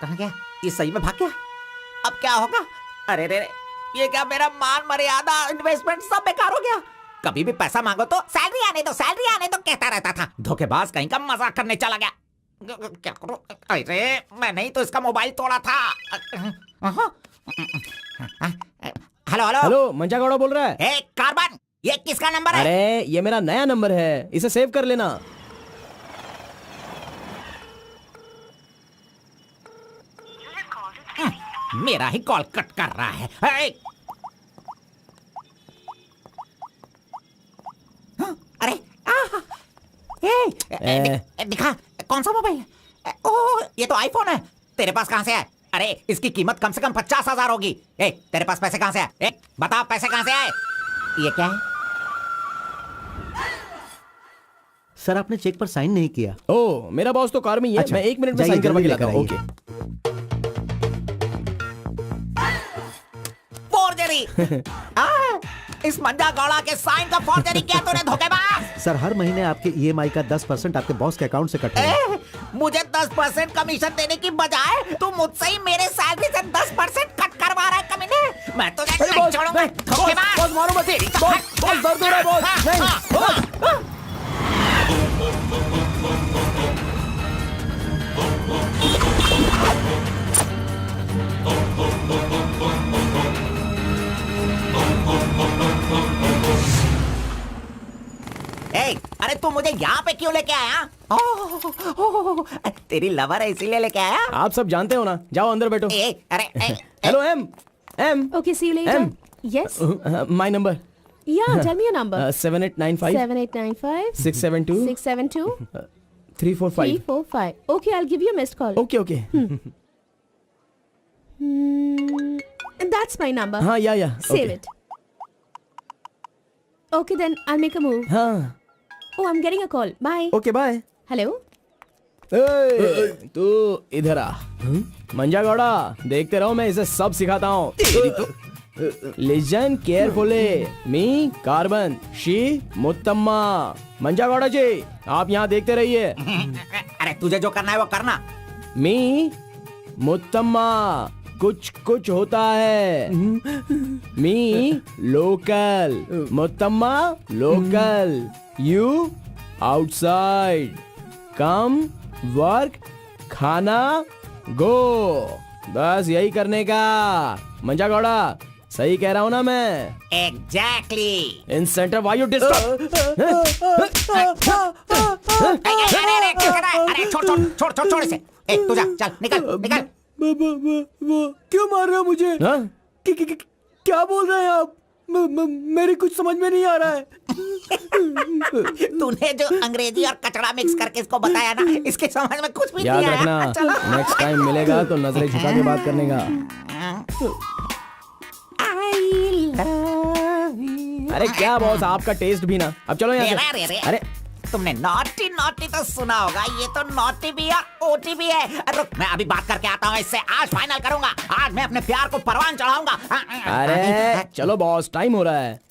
F: कहाँ गया? ये सही में भाग गया? अब क्या होगा? अरे रे, ये क्या मेरा मान मर्यादा इन्वेस्टमेंट सब बेकार हो गया? कभी भी पैसा मांगो तो सैलरी आने दो, सैलरी आने दो कहता रहता था। धोखेबाज कहीं का मजाक करने चला गया। क्या करूं? अरे मैंने ही तो इसका मोबाइल तोड़ा था। हेलो हेलो
B: हेलो, मंजा गौड़ा बोल रहा है।
F: ए कार्बन, ये किसका नंबर है?
B: अरे ये मेरा नया नंबर है, इसे सेव कर लेना।
F: मेरा ही कॉल कट कर रहा है। अरे दिखा, कौन सा मोबाइल है? ओह, ये तो आईफोन है। तेरे पास कहाँ से है? अरे इसकी कीमत कम से कम 50,000 होगी। तेरे पास पैसे कहाँ से आए? बता, पैसे कहाँ से आए? ये क्या है?
E: सर आपने चेक पर साइन नहीं किया।
B: ओ, मेरा बॉस तो कार में ही है।
E: अच्छा,
B: मैं 1 मिनट में
E: जाइए,
B: साइन करवा के
E: जल्दी
B: लाता हूँ।
E: लेकर
B: ओके।
F: फोर्जरी! इस मंजा गौड़ा के साइन का फोर्जरी किया तूने, धोखेबाज!
E: सर हर महीने आपके ईएमआई का 10% आपके बॉस के अकाउंट से कट होगा।
F: मुझे 10% कमीशन देने की बजाय तू मुझसे ही मेरे सैलरी से 10% कट करवा रहा है कमीने। मैं तुझे नहीं छोड़ूंगा, धोखेबाज!
B: बॉस मारो मत। बॉस दर्द हो रहा है बॉस। नहीं।
F: अरे तू मुझे यहाँ पे क्यों लेके आया? तेरी लवर है इसीलिए लेके आया?
B: आप सब जानते हो ना, जाओ अंदर बैठो। Hello M.
G: Okay, see you later.
B: M.
G: Yes.
B: My number
G: Yeah, tell me your number.
B: 7895
G: 7895
B: 672
G: 672
B: 345।
G: 345. Okay, I'll give you a missed call.
B: Okay okay.
G: That's my number.
B: हाँ या
G: Save it. Okay, then I'll make a move.
B: हाँ
G: Oh, I'm getting a call. Bye.
B: Okay bye.
G: Hello?
B: तू इधर आ। मंजा गौड़ा, देखते रहो, मैं इसे सब सिखाता हूँ। Listen carefully. Me carbon, she Muttamma. Manja Gowda ji, आप यहाँ देखते रहिए।
F: अरे तुझे जो करना है वो करना।
B: मी मुत्तम्मा, कुछ कुछ होता है। Me local, Muttamma local, you outside. Come work, खाना गो। बस यही करने का। मंजा गौड़ा, सही कह रहा हूँ ना मैं?
F: Exactly.
B: In centre why you disturb.
F: अरे छोड़ इसे। तू जा, चल निकल।
B: क्यों मार रहे हो मुझे? क्या बोल रहे हैं आप? मेरी कुछ समझ में नहीं आ रहा है।
F: तूने जो अंग्रेजी और कचड़ा मिक्स करके इसको बताया ना, इसके समझ में कुछ भी
B: याद
F: नहीं आया।
B: रखना, नेक्स्ट टाइम मिलेगा तो नजरें झुका के बात करने का। अरे क्या बॉस, आपका टेस्ट भी ना। अब चलो यहाँ से। अरे
F: तुमने नॉटी तो सुना होगा, ये तो नॉटी भी है, ओटी भी है। रुक, मैं अभी बात करके आता हूँ इससे। आज फाइनल करूंगा। आज मैं अपने प्यार को परवान चढ़ाऊंगा।
B: अरे चलो बॉस, टाइम हो रहा है।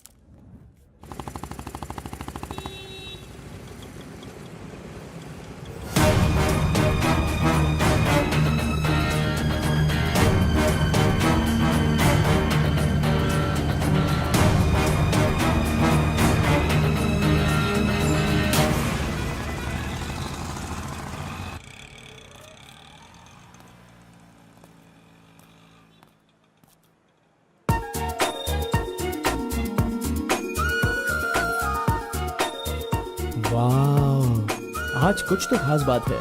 B: वाह, आज कुछ तो खास बात है।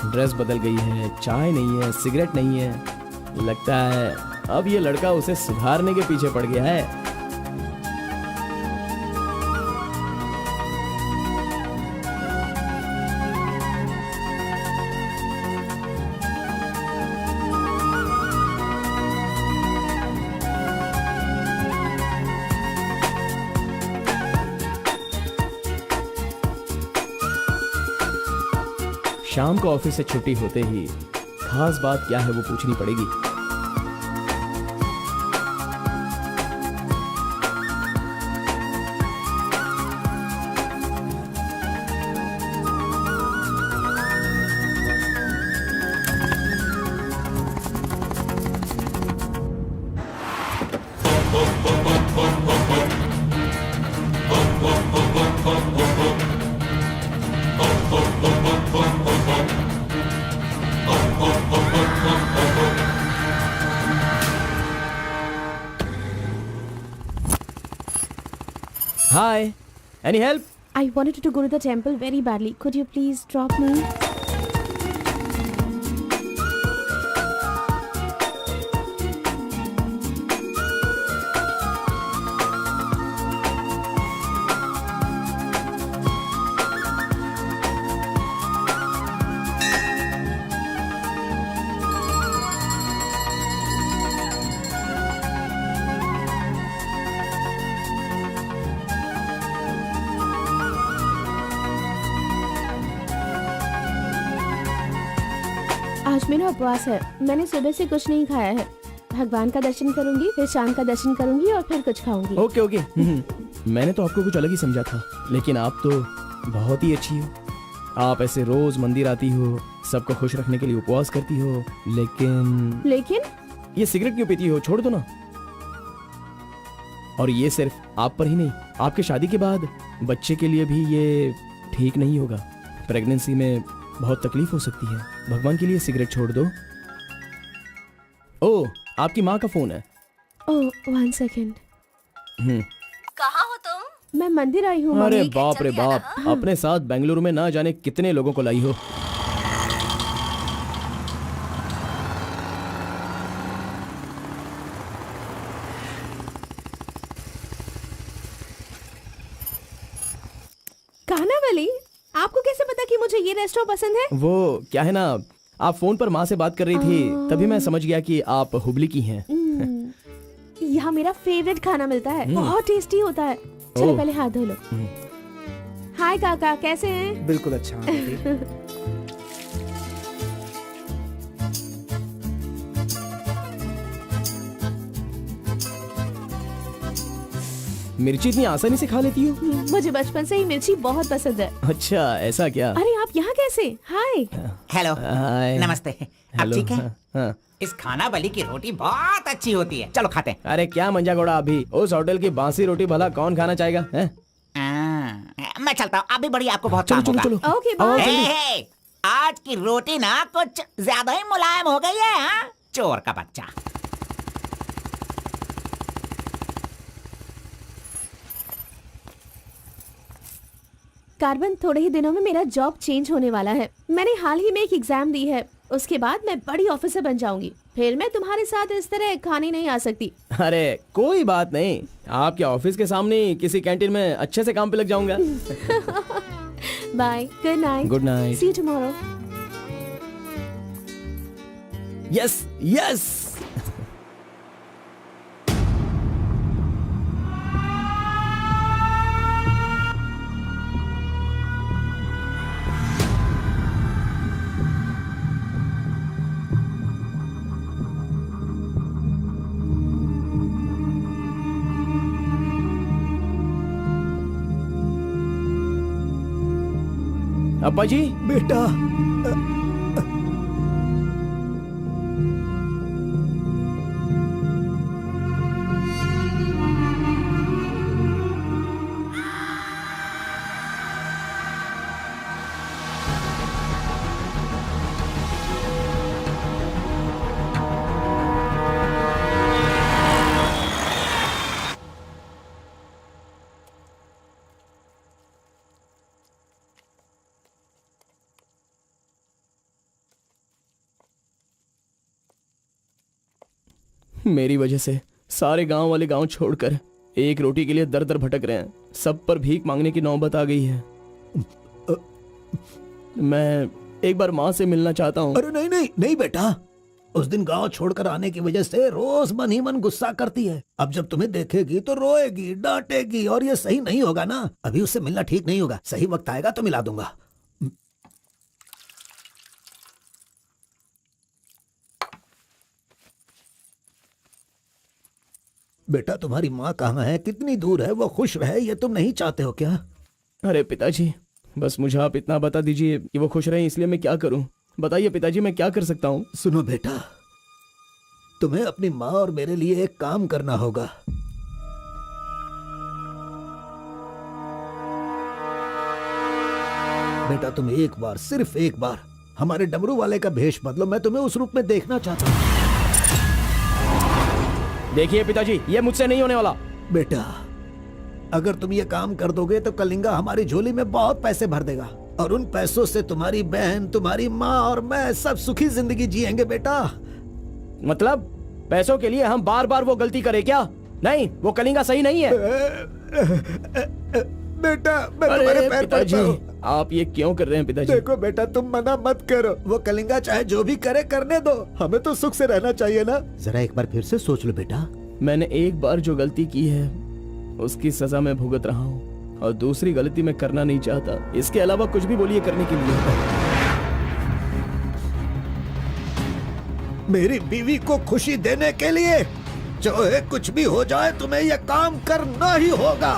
B: ड्रेस बदल गई है, चाय नहीं है, सिगरेट नहीं है। लगता है अब ये लड़का उसे सुधारने के पीछे पड़ गया है। शाम को ऑफिस से छुट्टी होते ही खास बात क्या है वो पूछनी पड़ेगी। Hi, any help?
G: I wanted to go to the temple very badly. Could you please drop me? आज मेरा उपवास है। मैंने सुबह से कुछ नहीं खाया है। भगवान का दर्शन करूंगी, फिर शाम का दर्शन करूंगी और फिर कुछ खाऊंगी।
B: Okay okay. मैंने तो आपको कुछ अलग ही समझा था, लेकिन आप तो बहुत ही अच्छी हो। आप ऐसे रोज मंदिर आती हो, सबको खुश रखने के लिए उपवास करती हो, लेकिन ये सिगरेट क्यों पीती हो? छोड़ दो ना। और ये सिर्फ आप पर ही नहीं, आपके शादी के बाद बच्चे के लिए भी ये ठीक नहीं होगा। प्रेगनेंसी में बहुत तकलीफ हो सकती है। भगवान के लिए सिगरेट छोड़ दो। ओह, आपकी माँ का फोन है।
G: ओह, 1 सेकेंड।
J: कहाँ हो तुम?
G: मैं मंदिर आई हूँ।
B: अरे
G: मम्मी।
B: बाप रे बाप, अपने साथ बेंगलुरु में ना जाने कितने लोगों को लाई हो।
G: कानावली, आपको कैसे पता कि मुझे ये रेस्टोरेंट पसंद है?
B: वो क्या है ना, आप फोन पर माँ से बात कर रही थी, तभी मैं समझ गया कि आप हुबली की हैं।
G: यहाँ मेरा फेवरेट खाना मिलता है, बहुत टेस्टी होता है। चलो पहले हाथ धो लो। हाय काका, कैसे हैं?
H: बिल्कुल अच्छा बेटी।
B: मिर्ची इतनी आसानी से खा लेती हो?
G: मुझे बचपन से ही मिर्ची बहुत पसंद है।
B: अच्छा, ऐसा क्या?
G: अरे आप यहाँ कैसे? हाय।
F: हेलो,
B: हाय।
F: नमस्ते। आप
B: हेलो,
F: ठीक है?
B: हाँ।
F: इस खाना बली की रोटी बहुत अच्छी होती है, चलो खाते हैं।
B: अरे क्या मंजा घोड़ा, अभी उस होटल की बासी रोटी भला कौन खाना चाहेगा? हैं?
F: मैं चलता हूँ, अभी बड़ी आपको बहुत
B: चलो
F: काम
B: चलो
F: होगा।
B: चलो।
G: ओके,
B: आओ,
G: बाय।
B: जल्दी।
F: हे, आज की रोटी ना कुछ ज्यादा ही मुलायम हो गई है। हाँ? चोर का बच्चा।
G: कार्बन, थोड़े ही दिनों में मेरा जॉब चेंज होने वाला है। मैंने हाल ही में एक एग्जाम दी है, उसके बाद मैं बड़ी ऑफिसर बन जाऊंगी। फिर मैं तुम्हारे साथ इस तरह खाने नहीं आ सकती।
B: अरे कोई बात नहीं, आपके ऑफिस के सामने किसी कैंटीन में अच्छे से काम पे लग जाऊंगा।
G: Bye, good night.
B: Good night.
G: See you tomorrow.
B: Yes yes. अब्बा जी,
E: बेटा,
B: मेरी वजह से सारे गांव वाले गांव छोड़कर एक रोटी के लिए दर दर भटक रहे हैं। सब पर भीख मांगने की नौबत आ गई है। मैं एक बार माँ से मिलना चाहता हूँ।
E: अरे नहीं नहीं नहीं बेटा, उस दिन गांव छोड़कर आने की वजह से रोज मन ही मन गुस्सा करती है। अब जब तुम्हें देखेगी तो रोएगी, डांटेगी, और ये सही नहीं होगा ना। अभी उससे मिलना ठीक नहीं होगा। सही वक्त आएगा तो मिला दूंगा। बेटा तुम्हारी माँ कहाँ है, कितनी दूर है, वो खुश रहे ये तुम नहीं चाहते हो क्या?
B: अरे पिताजी, बस मुझे आप इतना बता दीजिए कि वो खुश रहे, इसलिए मैं क्या करूं? बताइए पिताजी, मैं क्या कर सकता हूं?
E: सुनो बेटा, तुम्हें अपनी माँ और मेरे लिए एक काम करना होगा। बेटा तुम एक बार, सिर्फ एक बार हमारे डमरू वाले का भेष बदलो। मैं तुम्हें उस रूप में देखना चाहता हूँ।
B: देखिए पिताजी, ये मुझसे नहीं होने वाला।
E: बेटा अगर तुम ये काम कर दोगे तो कलिंगा हमारी झोली में बहुत पैसे भर देगा, और उन पैसों से तुम्हारी बहन, तुम्हारी माँ और मैं सब सुखी जिंदगी जिएंगे। बेटा
B: मतलब पैसों के लिए हम बार बार वो गलती करें क्या? नहीं, वो कलिंगा सही नहीं है।
E: बेटा मैं तुम्हारे पैर
B: पिताजी,
E: पड़ता हूं।
B: आप ये क्यों कर रहे हैं पिताजी?
E: देखो बेटा, तुम मना मत करो। वो कलिंगा चाहे जो भी करे करने दो, हमें तो सुख से रहना चाहिए ना। जरा एक बार फिर से सोच लो बेटा।
B: मैंने एक बार जो गलती की है उसकी सजा मैं भुगत रहा हूँ, और दूसरी गलती मैं करना नहीं चाहता। इसके अलावा कुछ भी बोलिए करने के लिए।
E: मेरी बीवी को खुशी देने के लिए चाहे कुछ भी हो जाए, तुम्हें यह काम करना ही होगा।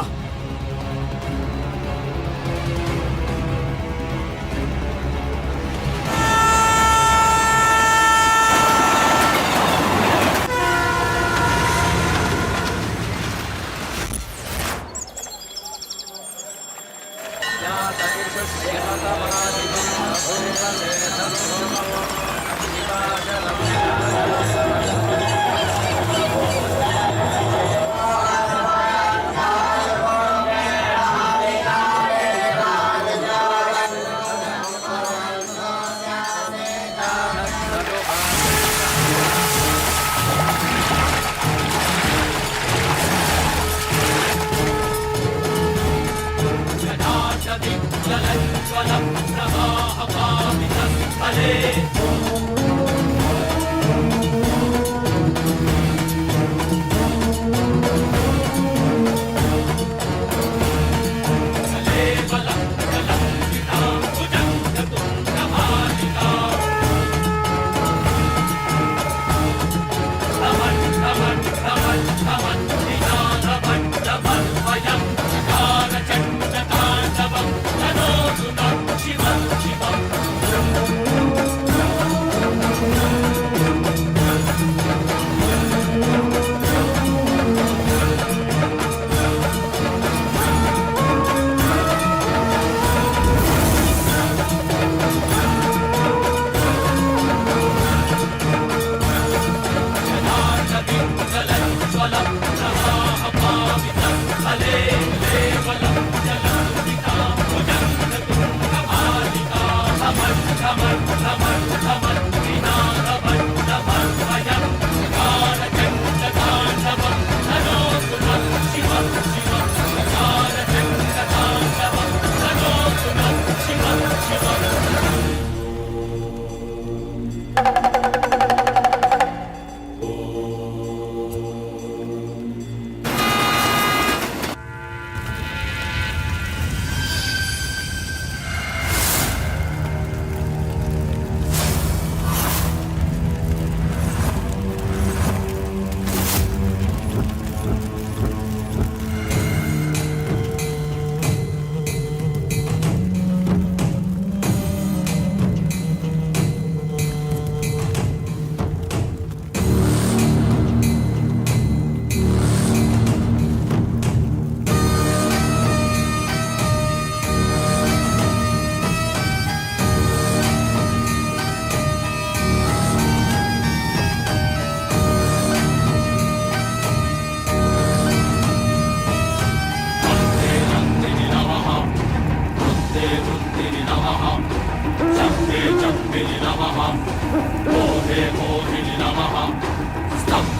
K: Stop!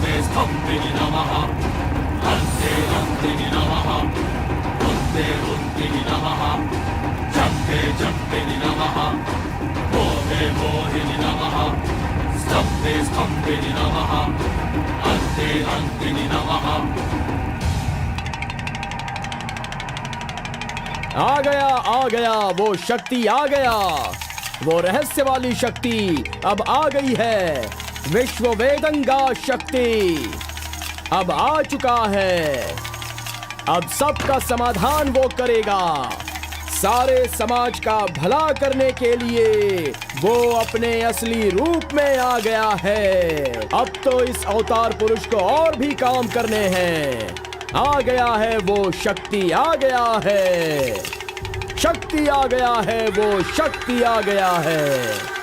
B: आ गया वो शक्ति आ गया, वो रहस्य वाली शक्ति अब आ गई है। विश्व वेदंगा शक्ति अब आ चुका है। अब सबका समाधान वो करेगा। सारे समाज का भला करने के लिए वो अपने असली रूप में आ गया है। अब तो इस अवतार पुरुष को और भी काम करने हैं। आ गया है वो शक्ति, आ गया है शक्ति, आ गया है वो शक्ति, आ गया है।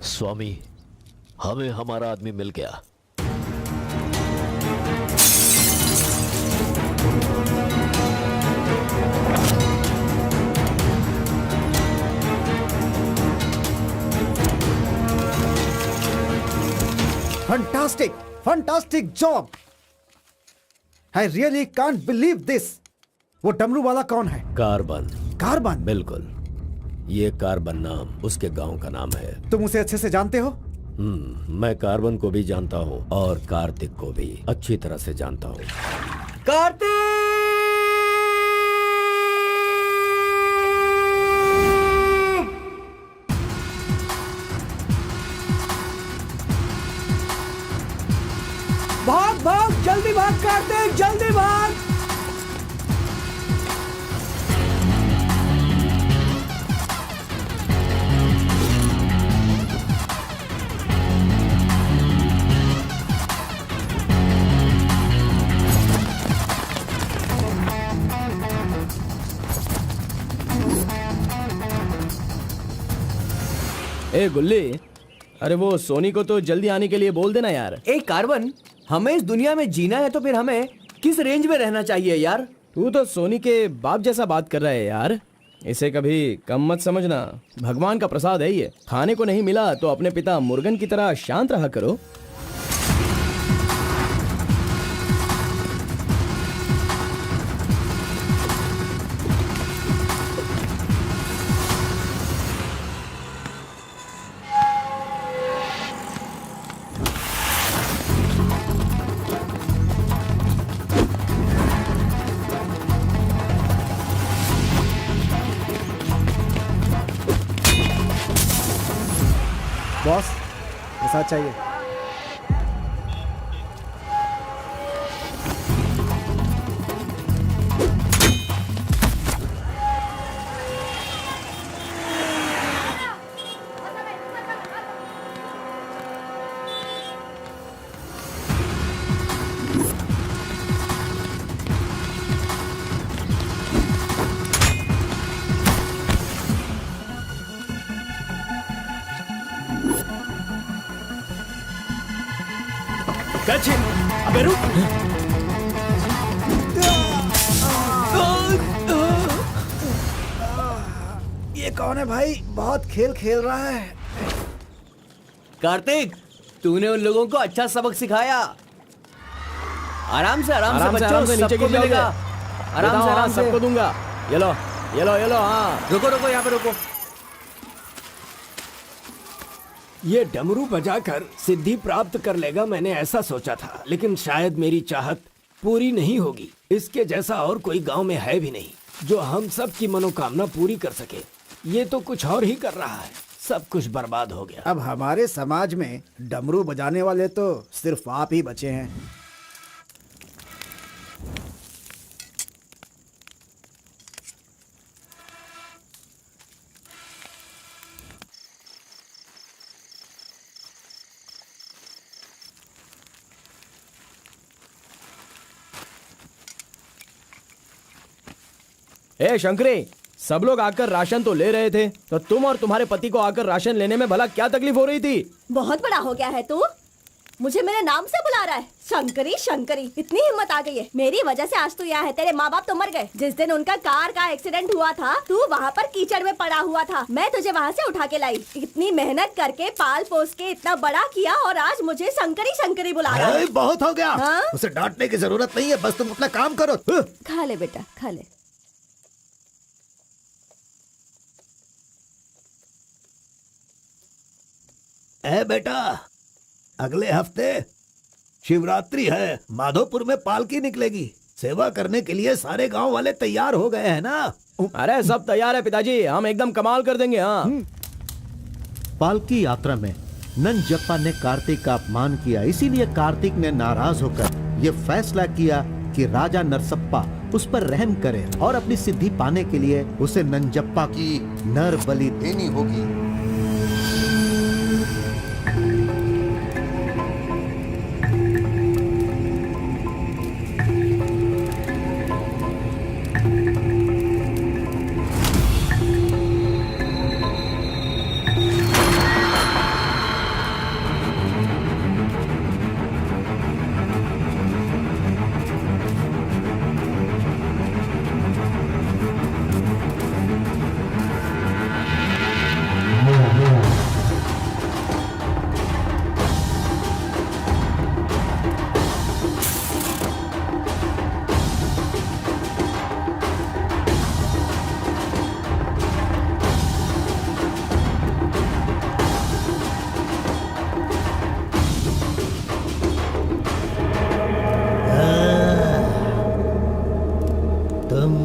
A: स्वामी, हमें हमारा आदमी मिल गया।
H: Fantastic! Fantastic job! I really can't believe this. वो डमरू वाला कौन है?
A: कार्बन।
H: कार्बन?
A: बिल्कुल, ये कार्बन नाम उसके गांव का नाम है।
H: तुम उसे अच्छे से जानते हो?
A: मैं कार्बन को भी जानता हूँ और कार्तिक को भी अच्छी तरह से जानता हूँ।
D: कार्तिक!
H: भाग भाग, जल्दी भाग कार्तिक, जल्दी भाग!
B: ए गुल्ली, अरे वो सोनी को तो जल्दी आने के लिए बोल देना यार।
D: ए कार्बन, हमें इस दुनिया में जीना है तो फिर हमें किस रेंज में रहना चाहिए यार?
B: तू तो सोनी के बाप जैसा बात कर रहा है यार। इसे कभी कम मत समझना, भगवान का प्रसाद है ये। खाने को नहीं मिला तो अपने पिता मुर्गन की तरह शांत रहा करो।
H: बॉस, प्रसाद चाहिए।
B: अबे रुक!
H: ये कौन है भाई? बहुत खेल खेल रहा है।
D: कार्तिक, तूने उन लोगों को अच्छा सबक सिखाया। आराम से बच्चों,
B: नीचे
D: सबको
B: गिर
D: मिलेगा।
B: आराम से
D: आराम से
B: सबको दूंगा। ये लो, ये लो, ये लो। हाँ,
D: रुको रुको, यहाँ पे रुको।
A: ये डमरू बजाकर सिद्धि प्राप्त कर लेगा, मैंने ऐसा सोचा था, लेकिन शायद मेरी चाहत पूरी नहीं होगी। इसके जैसा और कोई गांव में है भी नहीं जो हम सब की मनोकामना पूरी कर सके। ये तो कुछ और ही कर रहा है, सब कुछ बर्बाद हो गया।
H: अब हमारे समाज में डमरू बजाने वाले तो सिर्फ आप ही बचे हैं।
B: ए शंकरी, सब लोग आकर राशन तो ले रहे थे, तो तुम और तुम्हारे पति को आकर राशन लेने में भला क्या तकलीफ हो रही थी?
J: बहुत बड़ा हो गया है तू, मुझे मेरे नाम से बुला रहा है। शंकरी शंकरी, इतनी हिम्मत आ गई है। मेरी वजह से आज तू यहाँ है। तेरे माँ बाप तो मर गए। जिस दिन उनका कार का एक्सीडेंट हुआ था, तू वहाँ पर कीचड़ में पड़ा हुआ था। मैं तुझे वहाँ से उठा के लाई। इतनी मेहनत करके पाल पोस के इतना बड़ा किया, और आज मुझे शंकरी शंकरी बुला रहा है।
E: बहुत हो गया।
J: हाँ?
E: उसे डांटने की जरूरत नहीं है, बस तुम अपना काम करो।
J: खा ले बेटा, खा ले।
E: ए बेटा, अगले हफ्ते शिवरात्रि है, माधोपुर में पालकी निकलेगी। सेवा करने के लिए सारे गांव वाले तैयार हो गए हैं ना?
B: अरे सब तैयार है पिताजी, हम एकदम कमाल कर देंगे। हाँ।
E: पालकी यात्रा में नंजप्पा ने कार्तिक का अपमान किया, इसीलिए कार्तिक ने नाराज होकर ये फैसला किया कि राजा नरसप्पा उस पर रहम करे और अपनी सिद्धि पाने के लिए उसे नंजप्पा की नर बलि देनी होगी।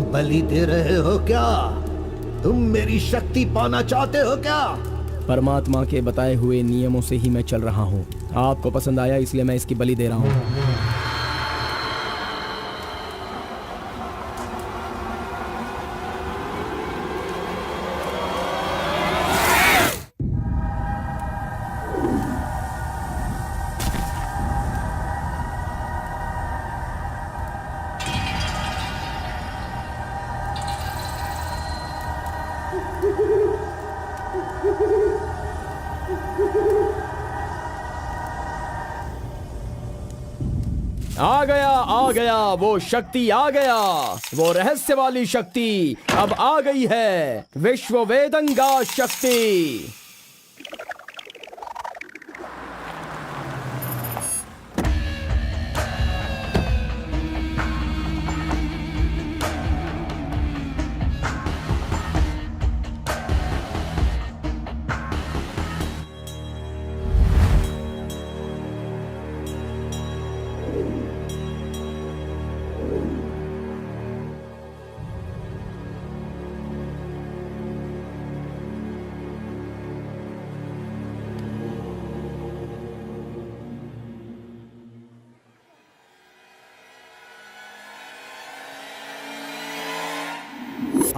E: बलि दे रहे हो क्या? तुम मेरी शक्ति पाना चाहते हो क्या?
B: परमात्मा के बताए हुए नियमों से ही मैं चल रहा हूँ। आपको पसंद आया इसलिए मैं इसकी बलि दे रहा हूँ। आ गया वो शक्ति, आ गया वो रहस्य वाली शक्ति, अब आ गई है विश्व वेदंगा शक्ति।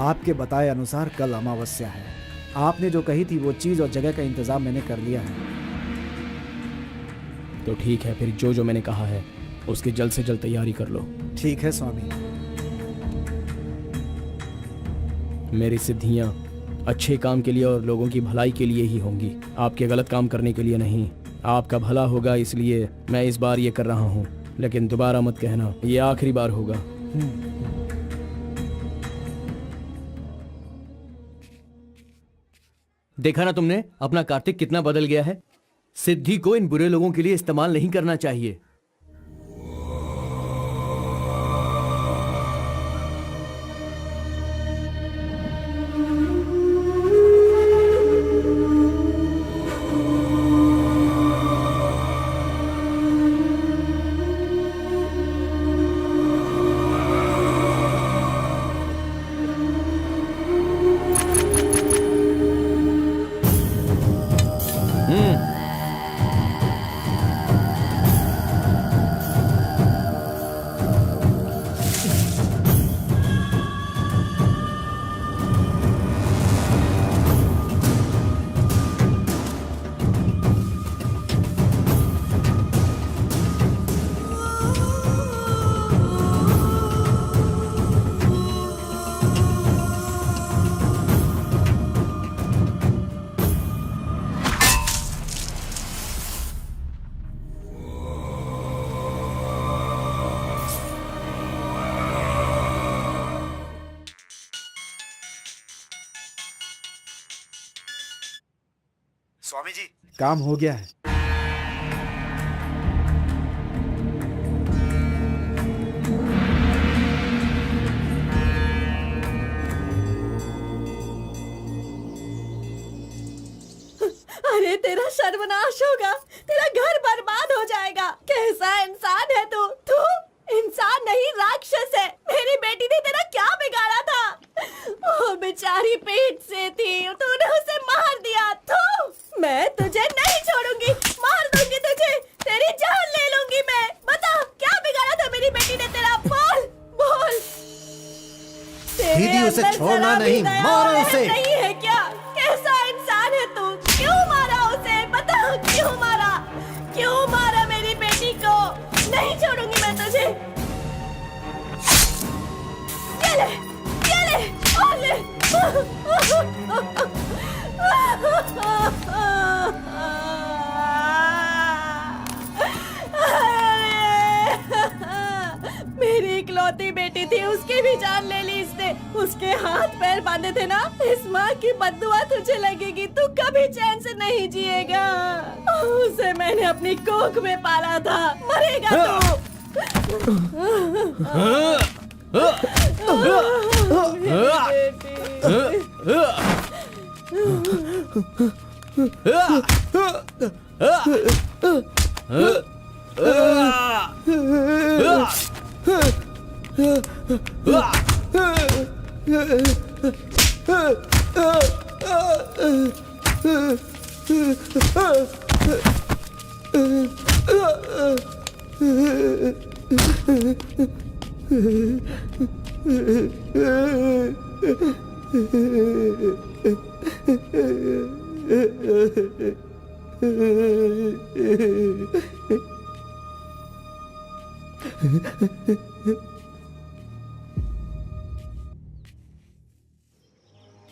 H: आपके बताए अनुसार कल अमावस्या है। आपने जो कही थी वो चीज और जगह का इंतजाम मैंने कर लिया है।
B: तो ठीक है, फिर जो जो मैंने कहा है उसकी जल्द से जल्द तैयारी कर लो।
H: ठीक है स्वामी।
B: मेरी सिद्धियां अच्छे काम के लिए और लोगों की भलाई के लिए ही होंगी, आपके गलत काम करने के लिए नहीं। आपका भला होगा इसलिए मैं इस बार ये कर रहा हूँ, लेकिन दोबारा मत कहना, ये आखिरी बार होगा। देखा ना तुमने अपना कार्तिक कितना बदल गया है। सिद्धि को इन बुरे लोगों के लिए इस्तेमाल नहीं करना चाहिए।
H: स्वामी जी, काम हो गया है।
J: अरे तेरा सर्वनाश होगा, तेरा घर बर्बाद हो जाएगा। कैसा इंसान है तू? तू इंसान नहीं, राक्षस है। मेरी बेटी ने तेरा क्या बिगाड़ा था? वो बेचारी पेट से थी, तूने उसे मार दिया। तू, मैं तुझे नहीं छोड़ूंगी, मार दूंगी तुझे, तेरी जान ले लूंगी मैं। बता क्या बिगाड़ा था मेरी बेटी ने तेरा? बोल बोल।
E: दीदी, उसे छोड़ना नहीं, मारो उसे।
J: नहीं है क्या? कैसा इंसान है तू? क्यों मारा उसे? बता क्यों मारा? क्यों मारा मेरी बेटी को? नहीं छोड़ूंगी मैं तुझे। ये ले, ये ले, और ले। मेरी इकलौती बेटी थी, उसकी भी जान ले ली इसने। उसके हाथ पैर बांधे थे ना, इस माँ की बद्दुआ तुझे लगेगी, तू कभी चैन से नहीं जिएगा। उसे मैंने अपनी कोख में पाला था, मरेगा तू।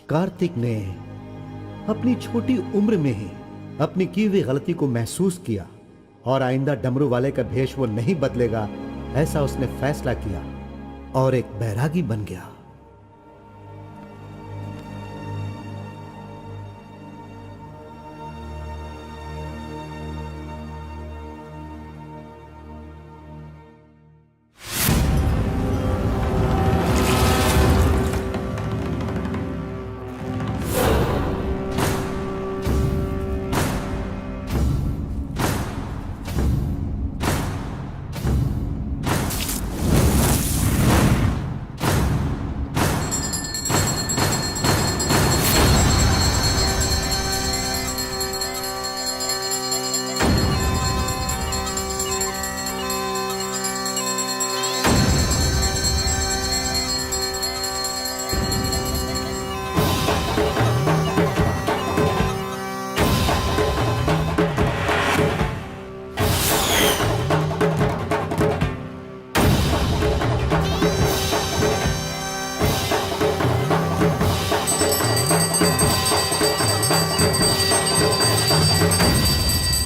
E: कार्तिक ने अपनी छोटी उम्र में ही अपनी की हुई गलती को महसूस किया और आइंदा डमरू वाले का भेष वो नहीं बदलेगा, ऐसा उसने फैसला किया और एक बैरागी बन गया।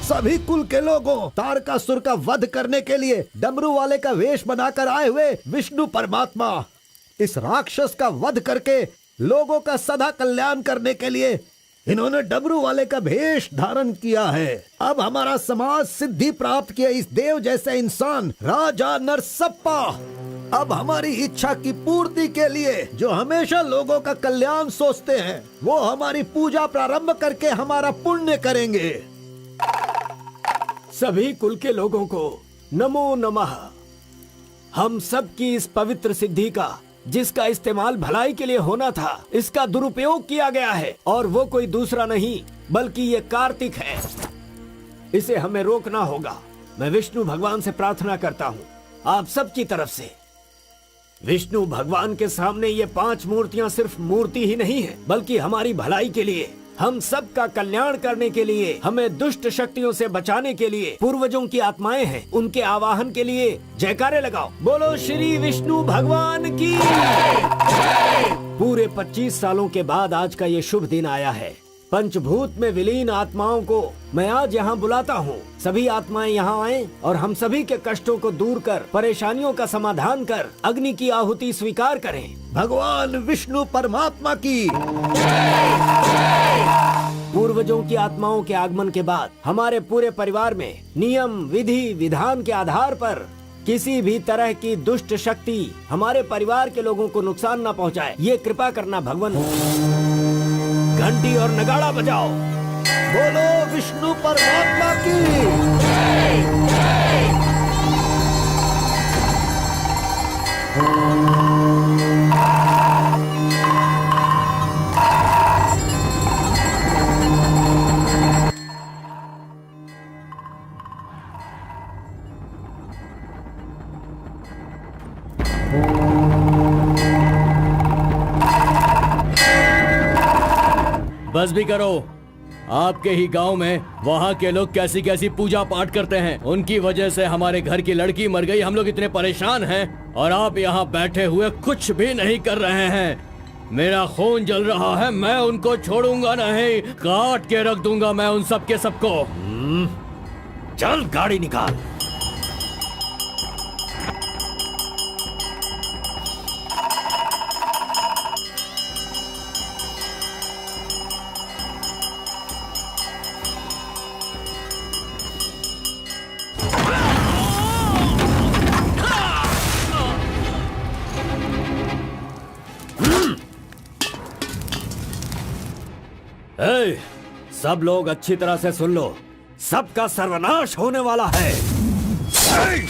E: सभी कुल के लोगों, तारकासुर का वध करने के लिए डमरू वाले का वेश बनाकर आए हुए विष्णु परमात्मा इस राक्षस का वध करके लोगों का सदा कल्याण करने के लिए इन्होंने डमरू वाले का भेष धारण किया है। अब हमारा समाज सिद्धि प्राप्त किया इस देव जैसे इंसान राजा नरसप्पा अब हमारी इच्छा की पूर्ति के लिए जो हमेशा लोगों का कल्याण सोचते हैं, वो हमारी पूजा प्रारंभ करके हमारा पुण्य करेंगे।
A: सभी कुल के लोगों को नमो नमः। हम सब की इस पवित्र सिद्धि का, जिसका इस्तेमाल भलाई के लिए होना था, इसका दुरुपयोग किया गया है और वो कोई दूसरा नहीं बल्कि ये कार्तिक है। इसे हमें रोकना होगा। मैं विष्णु भगवान से प्रार्थना करता हूँ आप सब की तरफ से। विष्णु भगवान के सामने ये 5 मूर्तियाँ सिर्फ मूर्ति ही नहीं है, बल्कि हमारी भलाई के लिए, हम सब का कल्याण करने के लिए, हमें दुष्ट शक्तियों से बचाने के लिए पूर्वजों की आत्माएं हैं, उनके आवाहन के लिए जयकारे लगाओ। बोलो श्री विष्णु भगवान की। पूरे 25 सालों के बाद आज का ये शुभ दिन आया है। पंचभूत में विलीन आत्माओं को मैं आज यहाँ बुलाता हूँ। सभी आत्माएं यहाँ आएं और हम सभी के कष्टों को दूर कर, परेशानियों का समाधान कर, अग्नि की आहुति स्वीकार करें।
E: भगवान विष्णु परमात्मा की। पूर्वजों की आत्माओं के आगमन के बाद हमारे पूरे परिवार में नियम, विधि, विधान के आधार पर किसी भी तरह की दुष्ट शक्ति हमारे परिवार के लोगों को नुकसान न पहुंचाए, ये कृपा करना भगवान। घंटी और नगाड़ा बजाओ।
C: बोलो विष्णु परमात्मा की।
B: बस भी करो। आपके ही गांव में वहाँ के लोग कैसी कैसी पूजा पाठ करते हैं, उनकी वजह से हमारे घर की लड़की मर गई। हम लोग इतने परेशान हैं और आप यहाँ बैठे हुए कुछ भी नहीं कर रहे हैं। मेरा खून जल रहा है, मैं उनको छोड़ूंगा नहीं, काट के रख दूंगा मैं उन सबके सबको।
A: चल गाड़ी निकाल। ए, सब लोग अच्छी तरह से सुन लो, सबका सर्वनाश होने वाला है। ए!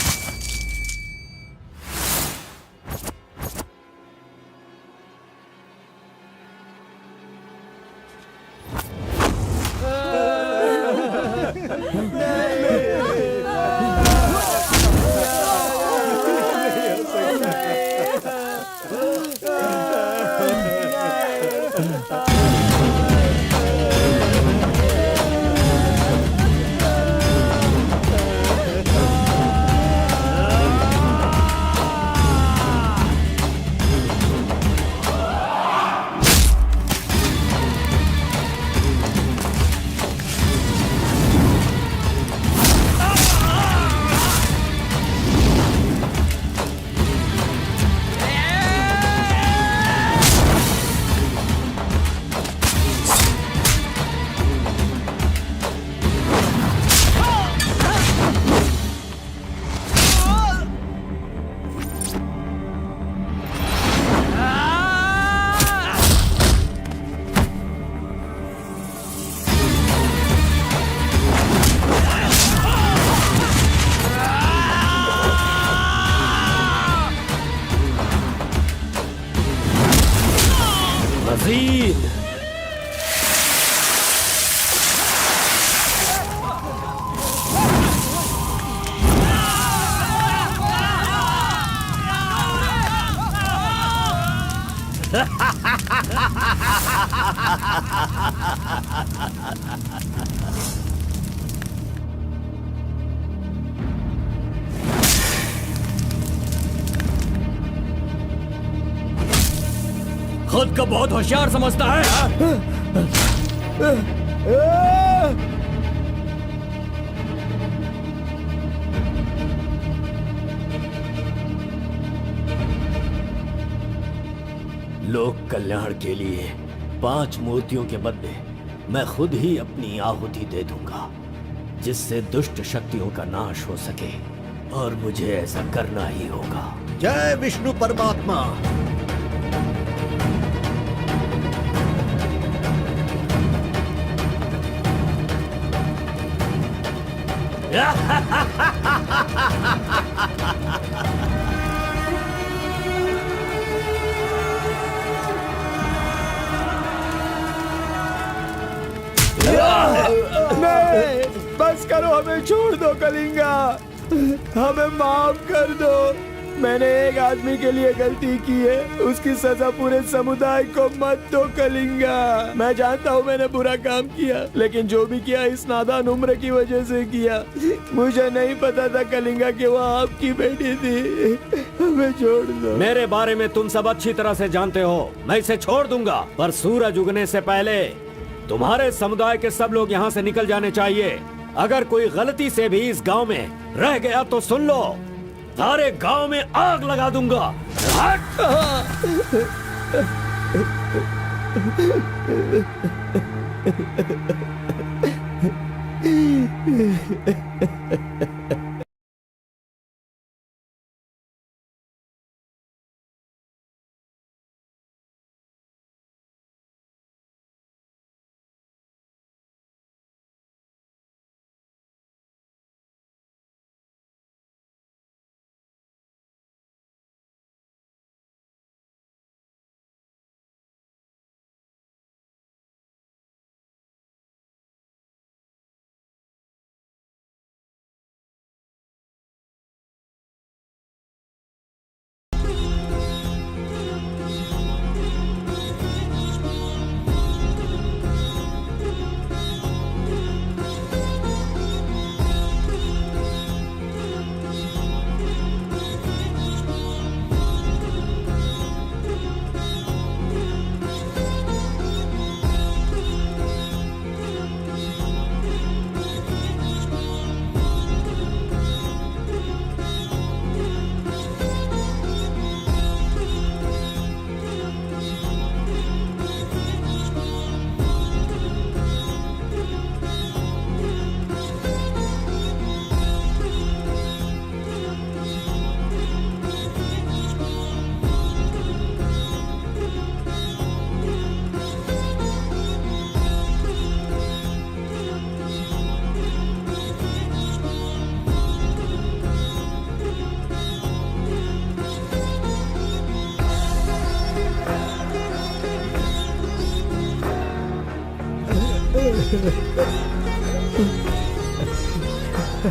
A: मजीद
B: खुद को बहुत होशियार समझता है, हाँ?
A: लोक कल्याण के लिए 5 मूर्तियों के बदले मैं खुद ही अपनी आहुति दे दूंगा, जिससे दुष्ट शक्तियों का नाश हो सके, और मुझे ऐसा करना ही होगा।
E: जय विष्णु परमात्मा।
C: नहीं, बस करो, हमें छोड़ दो कलिंगा, हमें माफ कर दो। मैंने एक आदमी के लिए गलती की है, उसकी सजा पूरे समुदाय को मत दो कलिंगा। मैं जानता हूँ मैंने बुरा काम किया, लेकिन जो भी किया इस नादान उम्र की वजह से किया। मुझे नहीं पता था कलिंगा कि वो आपकी बेटी थी। हमें छोड़ दो।
A: मेरे बारे में तुम सब अच्छी तरह से जानते हो, मैं इसे छोड़ दूंगा, पर सूरज उगने से पहले तुम्हारे समुदाय के सब लोग यहाँ से निकल जाने चाहिए। अगर कोई गलती से भी इस गांव में रह गया तो सुन लो, सारे गांव में आग लगा दूंगा। हट!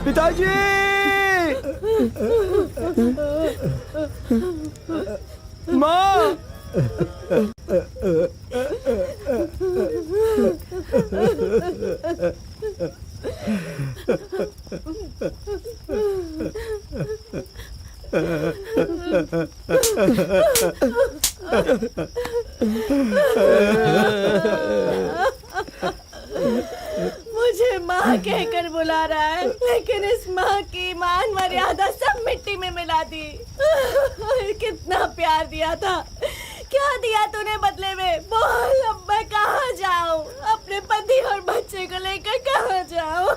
H: पिताजी! माँ!
J: मुझे माँ कहकर बुला रहा है, लेकिन इस माँ की मान मर्यादा सब मिट्टी में मिला दी। कितना प्यार दिया था, क्या दिया तूने बदले में? बोल, अब मैं कहाँ जाऊँ? अपने पति और बच्चे को लेकर कहाँ जाऊँ?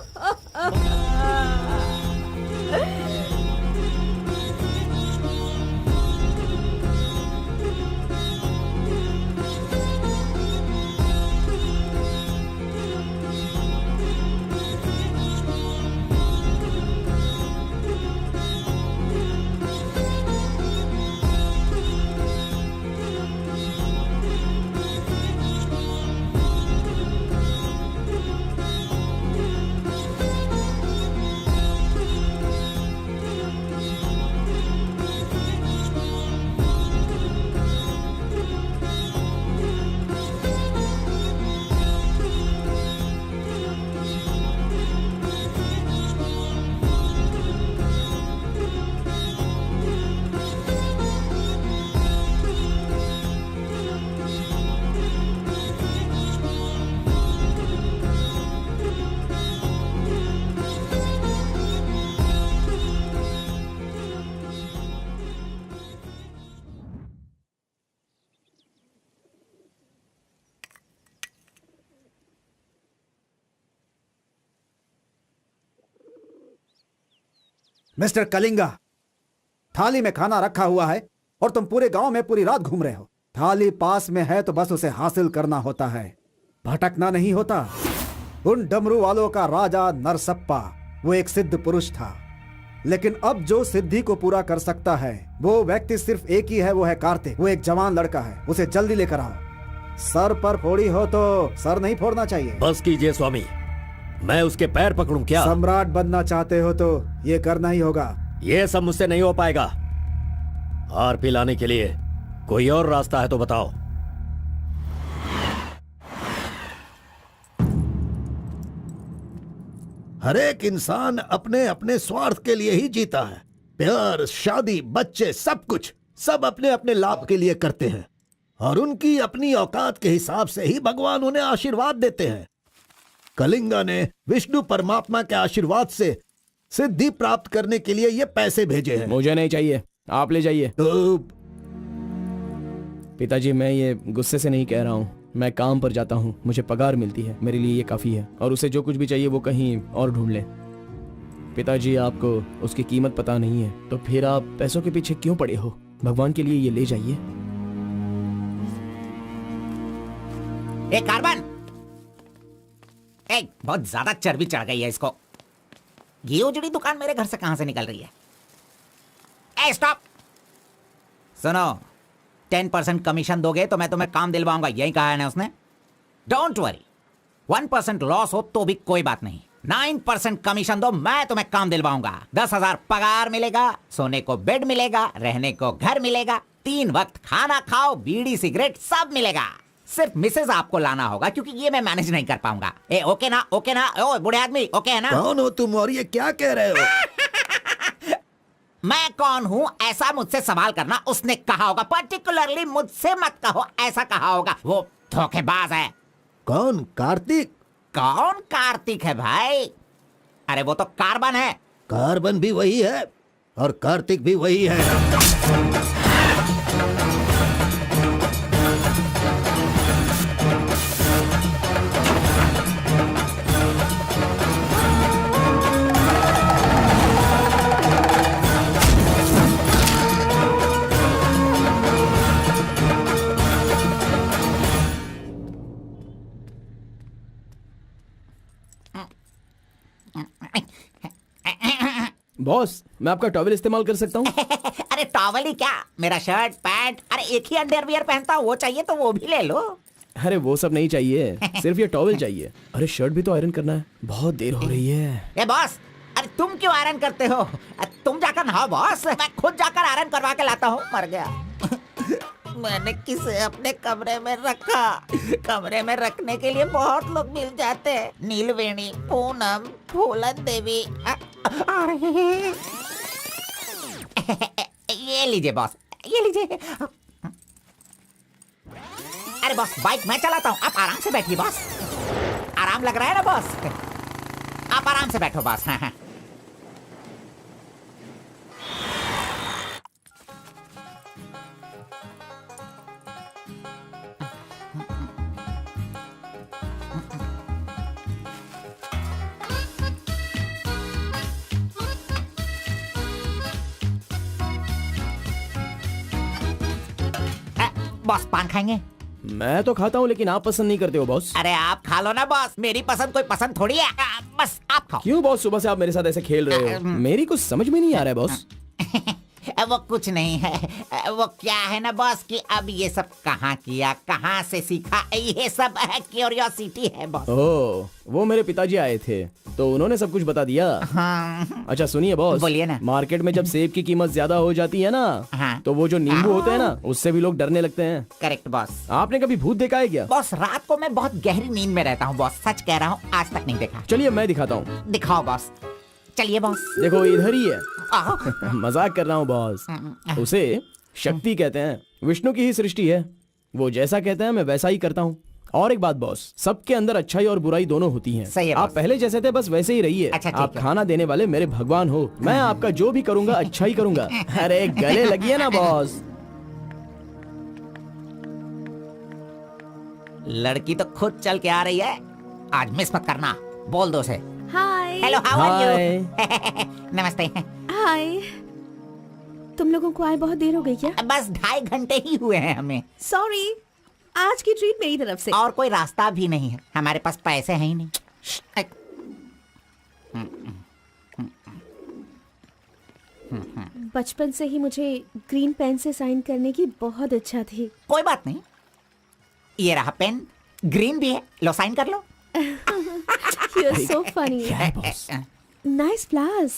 H: मिस्टर कलिंगा, थाली में खाना रखा हुआ है और तुम पूरे गांव में पूरी रात घूम रहे हो। थाली पास में है तो बस उसे हासिल करना होता है, भटकना नहीं होता। उन डमरू वालों का राजा नरसप्पा वो एक सिद्ध पुरुष था, लेकिन अब जो सिद्धि को पूरा कर सकता है वो व्यक्ति सिर्फ एक ही है, वो है कार्तिक। वो एक जवान लड़का है, उसे जल्दी लेकर आओ। सर पर फोड़ी हो तो सर नहीं फोड़ना चाहिए।
A: बस कीजिए स्वामी, मैं उसके पैर पकड़ूं क्या?
H: सम्राट बनना चाहते हो तो ये करना ही होगा।
A: ये सब मुझसे नहीं हो पाएगा। हार पिलाने के लिए कोई और रास्ता है तो बताओ।
E: हर एक इंसान अपने अपने स्वार्थ के लिए ही जीता है। प्यार, शादी, बच्चे, सब कुछ सब अपने अपने लाभ के लिए करते हैं और उनकी अपनी औकात के हिसाब से ही भगवान उन्हें आशीर्वाद देते हैं। कलिंगा ने विष्णु परमात्मा के आशीर्वाद से सिद्धि प्राप्त करने के लिए ये पैसे भेजे हैं।
B: मुझे नहीं चाहिए, आप ले जाइए।
E: तो
B: पिताजी, मैं ये गुस्से से नहीं कह रहा हूँ। मैं काम पर जाता हूँ, मुझे पगार मिलती है, मेरे लिए ये काफी है। और उसे जो कुछ भी चाहिए वो कहीं और ढूंढ ले। पिताजी आपको उसकी कीमत पता नहीं है तो फिर आप पैसों के पीछे क्यों पड़े हो? भगवान के लिए ये ले जाइए।
F: ए कार्बन, बहुत ज्यादा चर्बी चढ़ गई है इसको। ये उजड़ी दुकान मेरे घर से कहां से निकल रही है? ए स्टॉप, सुनो, 10% कमीशन दोगे तो मैं तुम्हें काम दिलवाऊंगा, यही कहा है ना उसने। डोंट वरी, 1% लॉस हो तो भी कोई बात नहीं, 9% कमीशन दो, मैं तुम्हें काम दिलवाऊंगा। 10,000 पगार मिलेगा, सोने को बेड मिलेगा, रहने को घर मिलेगा, 3 वक्त खाना खाओ, बीड़ी सिगरेट सब मिलेगा। सिर्फ मिसेज आपको लाना होगा क्योंकि ये मैं मैनेज नहीं कर पाऊंगा। ए ओके ना? ओके ना? ओ बूढ़े आदमी, ओके है ना?
E: कौन हो तुम और ये क्या कह रहे हो?
F: मैं कौन हूँ ऐसा मुझसे सवाल करना उसने कहा होगा। पर्टिकुलरली मुझसे मत कहो, ऐसा कहा होगा। वो धोखेबाज है।
E: कौन? कार्तिक?
F: कौन कार्तिक है भाई? अरे वो तो कार्बन है।
E: कार्बन भी वही है और कार्तिक भी वही है।
B: बॉस, मैं आपका टॉवेल इस्तेमाल कर सकता हूँ?
F: अरे टॉवल ही क्या, मेरा शर्ट पैंट, अरे एक ही अंडरवियर पहनता हूँ, वो चाहिए तो वो भी ले लो।
B: अरे वो सब नहीं चाहिए, सिर्फ ये टॉवेल चाहिए। अरे शर्ट भी तो आयरन करना है, बहुत देर हो रही है।
F: ए बॉस, अरे तुम क्यों आयरन करते हो? तुम जाकर नहाओ बॉस, मैं खुद जाकर आयरन करवा के लाता हूँ। मर गया। मैंने किसे अपने कमरे में रखा? कमरे में रखने के लिए बहुत लोग मिल जाते हैं। नीलवेणी, पूनम, फूलन देवी। ये लीजिए बॉस, ये लीजिए। अरे बॉस, बाइक मैं चलाता हूँ, आप आराम से बैठिए बॉस। आराम लग रहा है ना बॉस? आप आराम से बैठो बॉस। हाँ हाँ। बॉस पान खाएंगे?
B: मैं तो खाता हूँ लेकिन आप पसंद नहीं करते हो बॉस।
F: अरे आप खा लो ना बॉस, मेरी पसंद कोई पसंद थोड़ी है। बस आप खाओ।
B: क्यों बॉस, सुबह से आप मेरे साथ ऐसे खेल रहे हो? मेरी कुछ समझ में नहीं आ रहा है बॉस।
F: वो कुछ नहीं है, वो क्या है ना बॉस कि अब ये सब कहाँ किया, कहाँ से सीखा, ये सब क्यूरियोसिटी है बॉस।
B: ओह, वो मेरे पिताजी आए थे तो उन्होंने सब कुछ बता दिया।
F: हाँ।
B: अच्छा सुनिए बॉस,
F: बोलिए ना।
B: मार्केट में जब सेब की कीमत ज्यादा हो जाती है ना,
F: हाँ।
B: तो वो जो नींबू होते हैं ना, उससे भी लोग डरने लगते हैं।
F: Correct boss.
B: आपने कभी भूत देखा है क्या?
F: बॉस रात को मैं बहुत गहरी नींद में रहता हूँ बॉस, सच कह रहा हूँ, आज तक नहीं देखा।
B: चलिए मैं दिखाता हूँ।
F: दिखाओ बॉस, चलिए बॉस।
B: देखो इधर ही है।
F: आह।
B: मजाक कर रहा हूँ बॉस। उसे शक्ति कहते हैं, विष्णु की ही सृष्टि है। वो जैसा कहते हैं मैं वैसा ही करता हूँ। और एक बात बॉस, सबके अंदर अच्छाई और बुराई दोनों होती हैं।
F: सही है
B: आप
F: बॉस।
B: पहले जैसे थे बस वैसे ही रहिए।
F: अच्छा, ठीक
B: आप
F: है।
B: खाना देने वाले मेरे भगवान हो, मैं आपका जो भी करूंगा अच्छा ही करूंगा। अरे गले लगिए ना बॉस।
F: लड़की तो खुद चल के आ रही है, आज मिस मत करना। बोल दो उसे।
G: Hi.
F: Hello, how are
B: Hi.
F: You? नमस्ते।
G: हाय। तुम लोगों को आए बहुत देर हो गई क्या?
F: बस 2.5 घंटे ही हुए हैं हमें,
G: सॉरी, आज की ट्रीट मेरी तरफ से।
F: और कोई रास्ता भी नहीं है, हमारे पास पैसे हैं ही नहीं।
G: बचपन से ही मुझे ग्रीन पेन से साइन करने की बहुत इच्छा थी।
F: कोई बात नहीं, ये रहा पेन, ग्रीन भी है, लो साइन कर लो।
G: You're so funny. Nice flowers.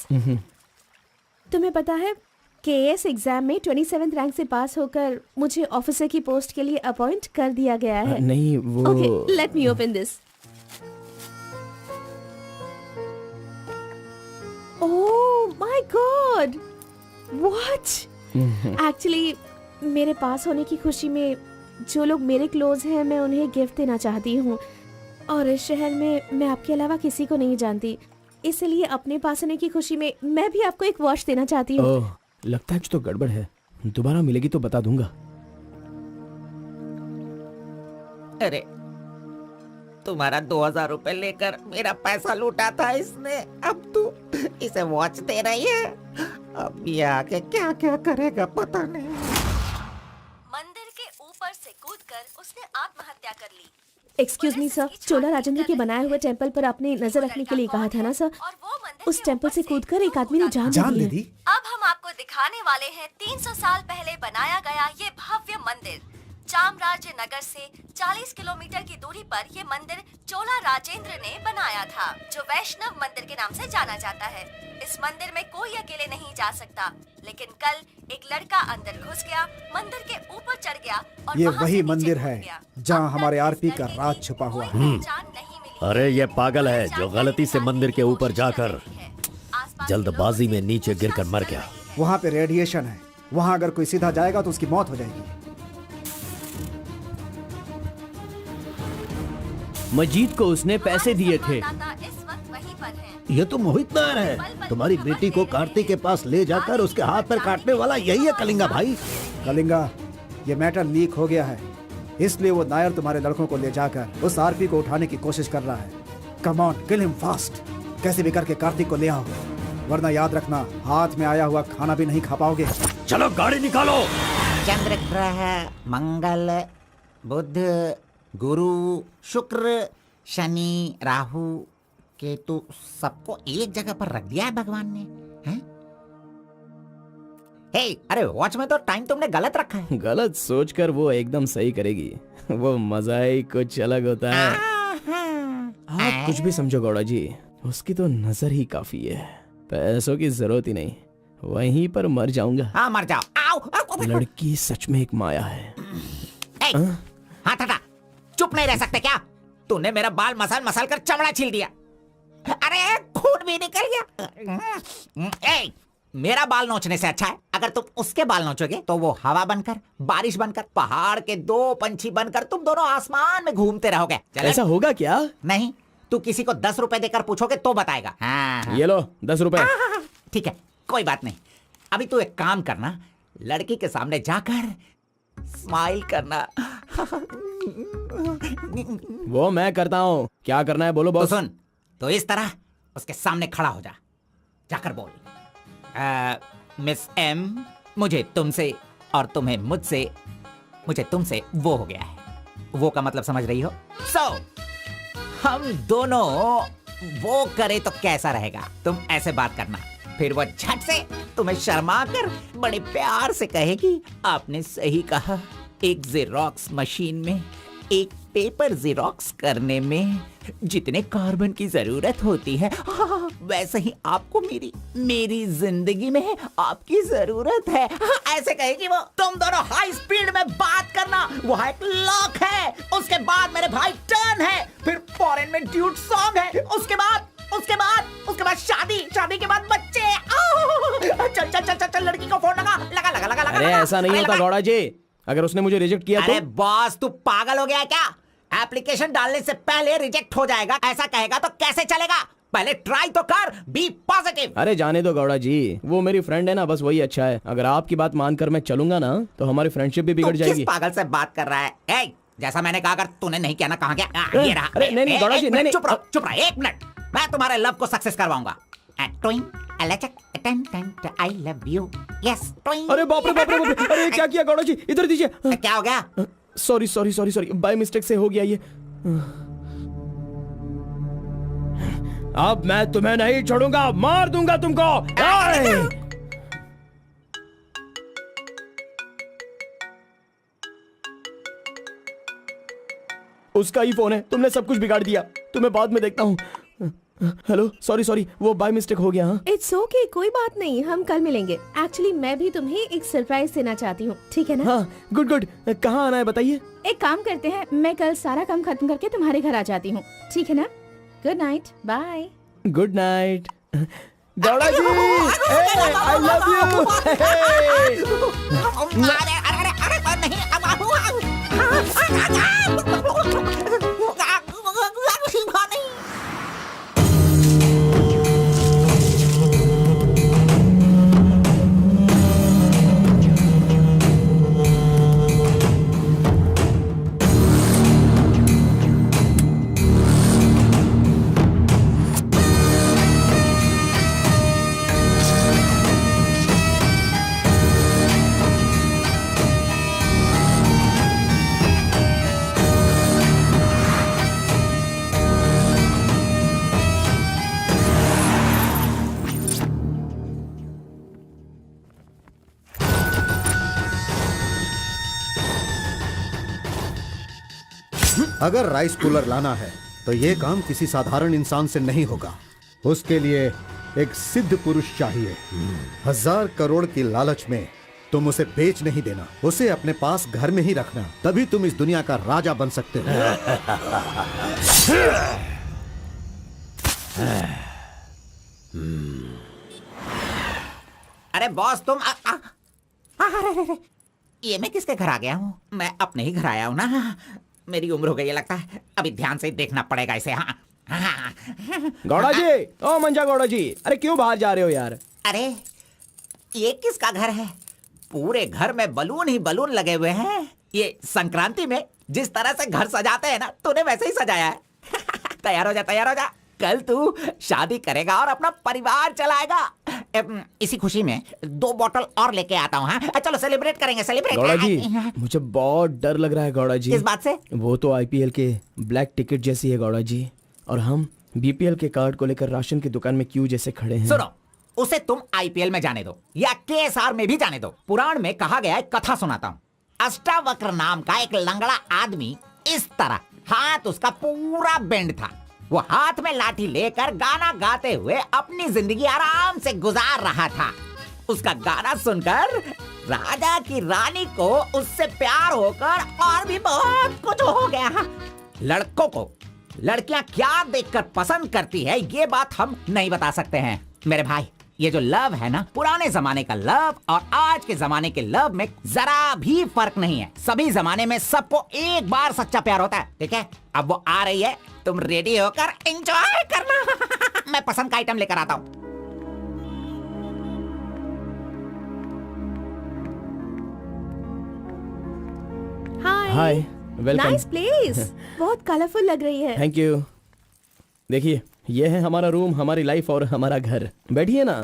G: तुम्हें पता है केएस एग्जाम में 27th रैंक से पास होकर मुझे ऑफिसर की पोस्ट के लिए अपॉइंट कर दिया गया है।
B: नहीं वो
G: okay, let me open this. Oh my God, what? Actually मेरे पास होने की खुशी में जो लोग मेरे क्लोज हैं मैं उन्हें गिफ्ट देना चाहती हूँ, और इस शहर में मैं आपके अलावा किसी को नहीं जानती, इसलिए अपने पास होने की खुशी में मैं भी आपको एक वॉच देना चाहती हूँ।
B: ओह, लगता है कुछ तो गड़बड़ है। दोबारा मिलेगी तो बता दूंगा।
F: अरे तुम्हारा 2000 रुपए लेकर मेरा पैसा लूटा था इसने, अब तू इसे वॉच दे रही है। अब ये आके क्या क्या करेगा पता नहीं।
J: मंदिर के ऊपर से कूदकर उसने आत्महत्या कर ली।
G: एक्सक्यूज मी सर, चोला राजेंद्र के बनाए हुए टेम्पल पर आपने नजर रखने के लिए कहा था ना सर?
J: और वो मंदिर
G: उस टेम्पल से कूदकर एक आदमी ने जान
E: जान
G: ली
E: ले
G: है।
E: दी।
J: अब हम आपको दिखाने वाले हैं 300 साल पहले बनाया गया ये भव्य मंदिर। चामराज नगर से 40 किलोमीटर की दूरी पर ये मंदिर चोला राजेंद्र ने बनाया था, जो वैष्णव मंदिर के नाम से जाना जाता है। इस मंदिर में कोई अकेले नहीं जा सकता, लेकिन कल एक लड़का अंदर घुस गया, मंदिर के ऊपर चढ़ गया और
H: ये
J: वहां
H: वही
J: से नीचे
H: मंदिर
J: कूद
H: है
J: गया।
H: जहाँ
J: अब तक
H: हमारे
J: इस
H: आरपी का
J: लड़के
H: राज
J: की
H: छुपा हुआ
J: कोई
H: है।
J: पहचान नहीं मिली।
A: अरे ये पागल है जो गलती से मंदिर के ऊपर जाकर जल्दबाजी में नीचे गिरकर मर गया।
H: वहाँ पे रेडिएशन है, वहाँ अगर कोई सीधा जाएगा तो उसकी मौत हो जाएगी।
B: मजीद को उसने पैसे दिए थे।
J: इस वक्त वहीं पर है।
E: ये तो मोहित नायर है। तुम्हारी बेटी को कार्तिक के पास ले जाकर उसके हाथ पर काटने वाला यही है कलिंगा भाई।
H: कलिंगा, ये मैटर लीक हो गया है, इसलिए वो नायर तुम्हारे लड़कों को ले जाकर उस आरपी को उठाने की कोशिश कर रहा है। Come on, kill him fast. कैसे भी करके कार्तिक को ले आओ, वरना याद रखना हाथ में आया हुआ खाना भी नहीं खा पाओगे।
A: चलो गाड़ी निकालो।
F: चंद्र ग्रह, मंगल, बुध, गुरु, शुक्र, शनि, राहु, केतु, सबको एक जगह पर रख दिया है भगवान ने, हैं? हे, अरे वॉच में तो टाइम तुमने गलत रखा है।
B: गलत सोचकर वो एकदम सही करेगी। वो मजा ही कुछ अलग होता है। आप कुछ भी समझो गौड़ा जी, उसकी तो नजर ही काफी है, पैसों की जरूरत ही नहीं। वहीं पर मर जाऊंगा।
F: हाँ मर जाओ। आओ, आओ, आओ।
B: लड़की सच में एक माया है।
F: हाथ हटा, चुप नहीं रह सकते क्या? तूने मेरा बाल मसल मसल कर चमड़ा छील दिया। अरे खून भी निकल गया। ए, मेरा बाल नोचने से अच्छा है अगर तुम उसके बाल नोचोगे तो वो हवा बनकर, बारिश बनकर, पहाड़ के 2 पंछी बनकर तुम दोनों आसमान में घूमते रहोगे। चले?
B: ऐसा होगा क्या?
F: नहीं, तू किसी को 10 रुपए देकर पूछोगे तो बताएगा। हाँ,
B: ये लो 10 रुपए।
F: ठीक है, कोई बात नहीं। अभी तू एक काम करना, लड़की के सामने जाकर स्माइल करना।
B: वो मैं करता हूँ, क्या करना है बोलो
F: तो
B: बॉस।
F: सुन, तो इस तरह उसके सामने खड़ा हो जा, जाकर बोल, मिस एम, मुझे तुमसे और तुम्हें मुझसे, मुझे तुमसे वो हो गया है। वो का मतलब समझ रही हो? हम दोनों वो करे तो कैसा रहेगा? तुम ऐसे बात करना, फिर वो झट से तुम्हें शर्मा कर बड़े प्यार से कहेगी, आपने सही कहा, एक जेरोक्स मशीन में एक पेपर जेरोक्स करने में जितने कार्बन की जरूरत होती है, वैसे ही आपको मेरी जिंदगी में आपकी जरूरत है। ऐसे कहेगी वो। तुम दोनों हाई स्पीड में बात करना, वहाँ एक लॉक है, उसके बाद मेरे भाई टर्न है, फिर फॉरेन में ड्यूट सॉन्ग है, उसके बाद शादी के बाद बच्चे। चल चल चल चल चल, लड़की को फोन लगा।
B: अरे ऐसा नहीं होता गौड़ा जी, अगर उसने मुझे रिजेक्ट किया
F: अरे
B: तो?
F: बॉस, तू पागल हो गया है क्या? एप्लीकेशन डालने से पहले रिजेक्ट हो जाएगा, ऐसा कहेगा तो कैसे चलेगा? पहले ट्राई तो कर, बी पॉजिटिव।
B: अरे जाने दो गौड़ा जी, वो मेरी फ्रेंड है ना, बस वही अच्छा है। अगर आपकी बात मानकर मैं चलूंगा ना तो हमारी फ्रेंडशिप भी बिगड़ जाएगी।
F: किस पागल से बात कर रहा है? ए, जैसा मैंने कहा, अगर तूने नहीं किया ना, कहाँ गया? ये रहा।
B: अरे नहीं गौड़ा जी, नहीं।
F: चुप रहो 1 मिनट, मैं तुम्हारे लव को सक्सेस करवाऊंगा। I love you. Yes.
B: अरे बाप रे, अरे क्या किया गौड़ा जी, इधर दीजिए।
F: क्या हो गया?
B: सॉरी, बाय मिस्टेक से हो गया ये। अब मैं तुम्हें नहीं छोड़ूंगा, मार दूंगा तुमको। उसका ही फोन है, तुमने सब कुछ बिगाड़ दिया। तुम्हें बाद में देखता हूँ। हेलो, सॉरी, वो बाय मिस्टेक हो गया।
G: इट्स ओके, कोई बात नहीं, हम कल मिलेंगे। एक्चुअली मैं भी तुम्हें एक सरप्राइज देना चाहती हूँ, ठीक है ना?
B: हाँ, गुड। कहाँ आना है बताइए?
G: एक काम करते हैं, मैं कल सारा काम खत्म करके तुम्हारे घर आ जाती हूँ, ठीक है ना? Good night, bye.
B: Good night Gowda ji, I love you.
F: अरे नहीं,
E: अगर राइस कूलर लाना है तो ये काम किसी साधारण इंसान से नहीं होगा। उसके लिए एक सिद्ध पुरुष चाहिए। 1000 करोड़ की लालच में तुम उसे बेच नहीं देना, उसे अपने पास घर में ही रखना, तभी तुम इस दुनिया का राजा बन सकते हो।
F: अरे बॉस तुम अरे, ये मैं किसके घर आ गया हूँ? मैं अपने ही घर आया हूँ ना। मेरी उम्र हो गई है लगता है, अभी ध्यान से देखना पड़ेगा इसे। हाँ
B: गौड़ा जी, ओ मंजा गौड़ा जी, अरे क्यों बाहर जा रहे हो यार?
F: अरे ये किसका घर है? पूरे घर में बलून ही बलून लगे हुए हैं। ये संक्रांति में जिस तरह से घर सजाते हैं ना, तूने वैसे ही सजाया है। तैयार हो जा, तैयार हो जा। कल तू शादी करेगा और अपना परिवार चलाएगा। इसी खुशी में 2 बॉटल और लेके आता हूँ। हाँ चलो सेलिब्रेट करेंगे, सेलिब्रेट।
B: गौड़ा जी, मुझे बहुत डर लग रहा है गौड़ा जी।
F: किस बात से?
B: वो तो आईपीएल के ब्लैक टिकट जैसी है गौड़ा जी, और हम बीपीएल के कार्ड को लेकर राशन की दुकान में क्यों जैसे खड़े हैं।
F: सुनो, उसे तुम आईपीएल में जाने दो या केएसआर में भी जाने दो। पुराण में कहा गया है, कथा सुनाता हूँ। अष्टावक्र नाम का एक लंगड़ा आदमी, इस तरह हाथ उसका पूरा बेंड था। वो हाथ में लाठी लेकर गाना गाते हुए अपनी जिंदगी आराम से गुजार रहा था। उसका गाना सुनकर राजा की रानी को उससे प्यार होकर और भी बहुत कुछ हो गया। लड़कों को लड़कियां क्या देखकर पसंद करती है, ये बात हम नहीं बता सकते हैं मेरे भाई। ये जो लव है ना, पुराने जमाने का लव और आज के जमाने के लव में जरा भी फर्क नहीं है। सभी जमाने में सबको एक बार सच्चा प्यार होता है, ठीक है? अब वो आ रही है, तुम रेडी होकर एंजॉय करना। मैं पसंद का आइटम लेकर आता हूँ।
B: हाय, वेलकम।
G: Nice place. बहुत कलरफुल लग रही है।
B: Thank you. देखिए, ये है हमारा रूम, हमारी लाइफ और हमारा घर। बैठिए ना,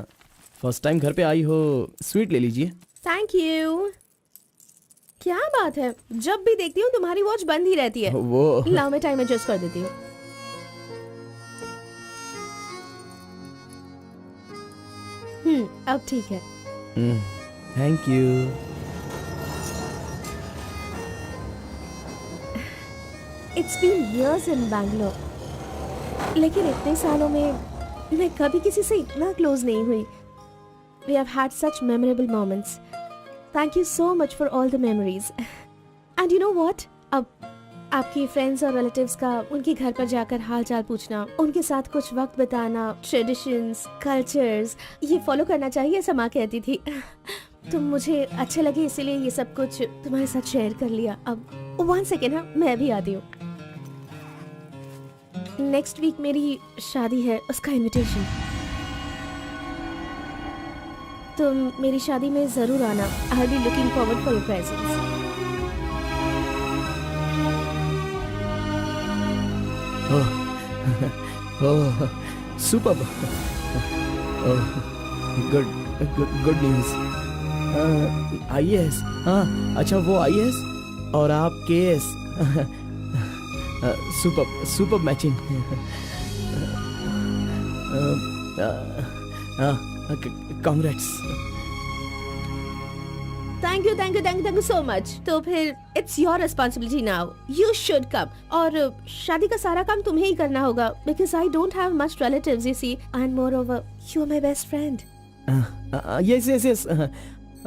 B: फर्स्ट टाइम घर पे आई हो, स्वीट ले लीजिए।
G: Thank you. क्या बात है, जब भी देखती हूँ तुम्हारी वॉच बंद ही रहती है।
B: वो
G: लाओ मैं टाइम एडजस्ट कर देती हूँ। अब ठीक है।
B: Thank you.
G: It's been years in Bangalore, लेकिन इतने सालों में मैं कभी किसी से इतना क्लोज नहीं हुई। We have had such memorable moments. Thank you so much for all the memories. And you know what? अब आपकी फ्रेंड्स और रिलेटिव्स का उनके घर पर जाकर हाल चाल पूछना, उनके साथ कुछ वक्त बिताना, ट्रेडिशंस, कल्चर्स, ये फॉलो करना चाहिए, ऐसा माँ कहती थी। तुम मुझे अच्छे लगे, इसीलिए ये सब कुछ तुम्हारे साथ शेयर कर लिया। अब 1 सेकेंड, हाँ मैं भी आती हूँ। नेक्स्ट वीक मेरी शादी है, उसका इनविटेशन। तुम मेरी शादी में जरूर आना। I will be looking forward for your presence.
B: ओह, सुपर्ब। Good news. आईएएस। हाँ, अच्छा वो आईएएस और आप KS. Super matching. Congrats.
G: Thank you so much. तो फिर it's your responsibility now, you should come. और शादी का सारा काम तुम्हें ही करना होगा, because I don't have much relatives, you see, and moreover you are my best friend.
B: Yes.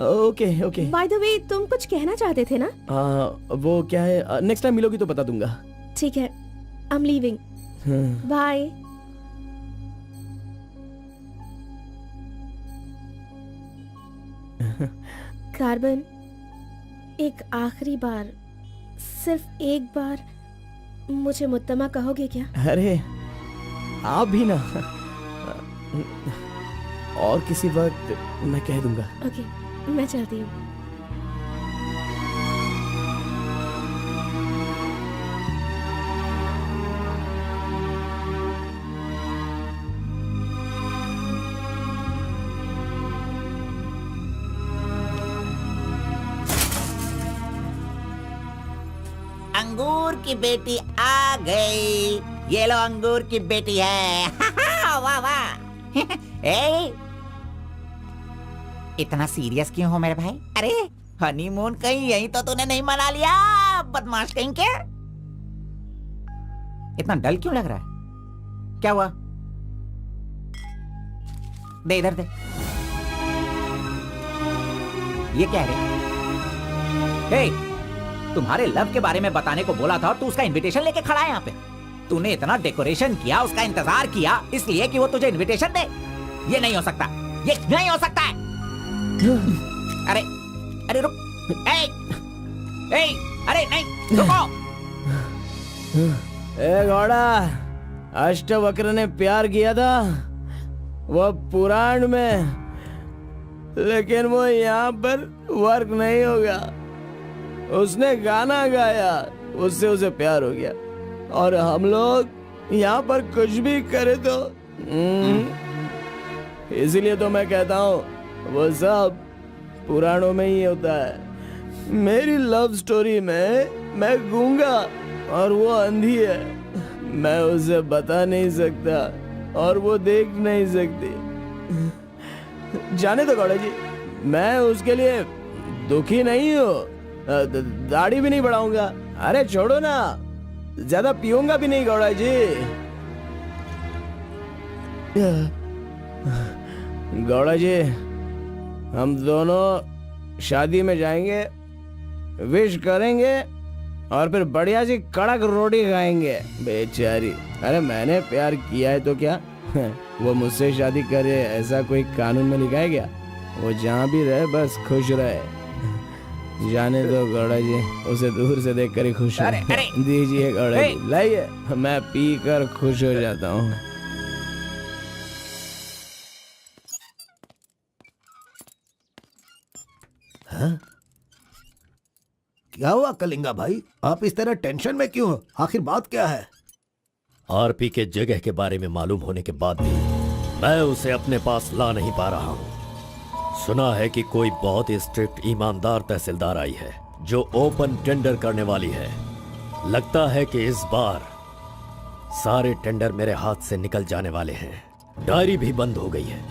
B: Okay.
G: By the वे, तुम कुछ कहना चाहते थे ना?
B: वो क्या है, नेक्स्ट टाइम मिलोगी तो बता दूंगा।
G: ठीक है, I am leaving. Bye. Carbon, एक आखिरी बार, सिर्फ एक बार मुझे मुत्तमा कहोगे क्या?
B: अरे आप भी ना, और किसी वक्त मैं कह दूंगा।
G: ओके, मैं चलती हूँ।
F: अंगूर की बेटी आ गई। ये लो अंगूर की बेटी है। वाह वाह। ए, इतना सीरियस क्यों हो मेरे भाई? अरे हनीमून कहीं यहीं तो तूने नहीं मना लिया, बदमाश कहीं के? इतना डल क्यों लग रहा है? क्या हुआ? दे इधर दे। ये क्या है? हे, तुम्हारे लव के बारे में बताने को बोला था और तू उसका इनविटेशन लेके खड़ा है यहाँ पे। तूने इतना डेकोरेशन किया, उसका इंतजार किया इसलिए कि वो तुझे इनविटेशन दे। ये नहीं हो सकता, ये नहीं हो सकता है। अरे अरे रुक, अरे नहीं रुको।
D: ए घोड़ा, अष्टवक्र ने प्यार किया था वो पुराण में, लेकिन वो यहाँ पर वर्क नहीं होगा। उसने गाना गाया, उससे उसे प्यार हो गया, और हम लोग यहाँ पर कुछ भी करे तो इसीलिए तो मैं कहता हूँ वो सब पुराणों में ही होता है। मेरी लव स्टोरी में मैं गूंगा और वो अंधी है। मैं उसे बता नहीं सकता और वो देख नहीं सकती। जाने दो गौड़ा जी, मैं उसके लिए दुखी नहीं हूँ, दाढ़ी भी नहीं बढ़ाऊंगा। अरे छोड़ो ना, ज्यादा पीऊंगा भी नहीं गौड़ा जी। गौड़ा जी, हम दोनों शादी में जाएंगे, विश करेंगे और फिर बढ़िया सी कड़क रोटी खाएंगे। बेचारी, अरे मैंने प्यार किया है तो क्या वो मुझसे शादी करे ऐसा कोई कानून में लिखा है क्या? वो जहाँ भी रहे बस खुश रहे। जाने दो गौड़ा जी, उसे दूर से देखकर ही खुश हो। दीजिए गौड़ा जी, लाइए, मैं पी कर खुश हो जाता हूँ।
E: क्या हुआ कलिंगा भाई, आप इस तरह टेंशन में क्यों हो? आखिर बात क्या है?
A: आरपी के जगह के बारे में मालूम होने के बाद भी मैं उसे अपने पास ला नहीं पा रहा हूँ। सुना है कि कोई बहुत ही स्ट्रिक्ट ईमानदार तहसीलदार आई है जो ओपन टेंडर करने वाली है। लगता है कि इस बार सारे टेंडर मेरे हाथ से निकल जाने वाले हैं। डायरी भी बंद हो गई है,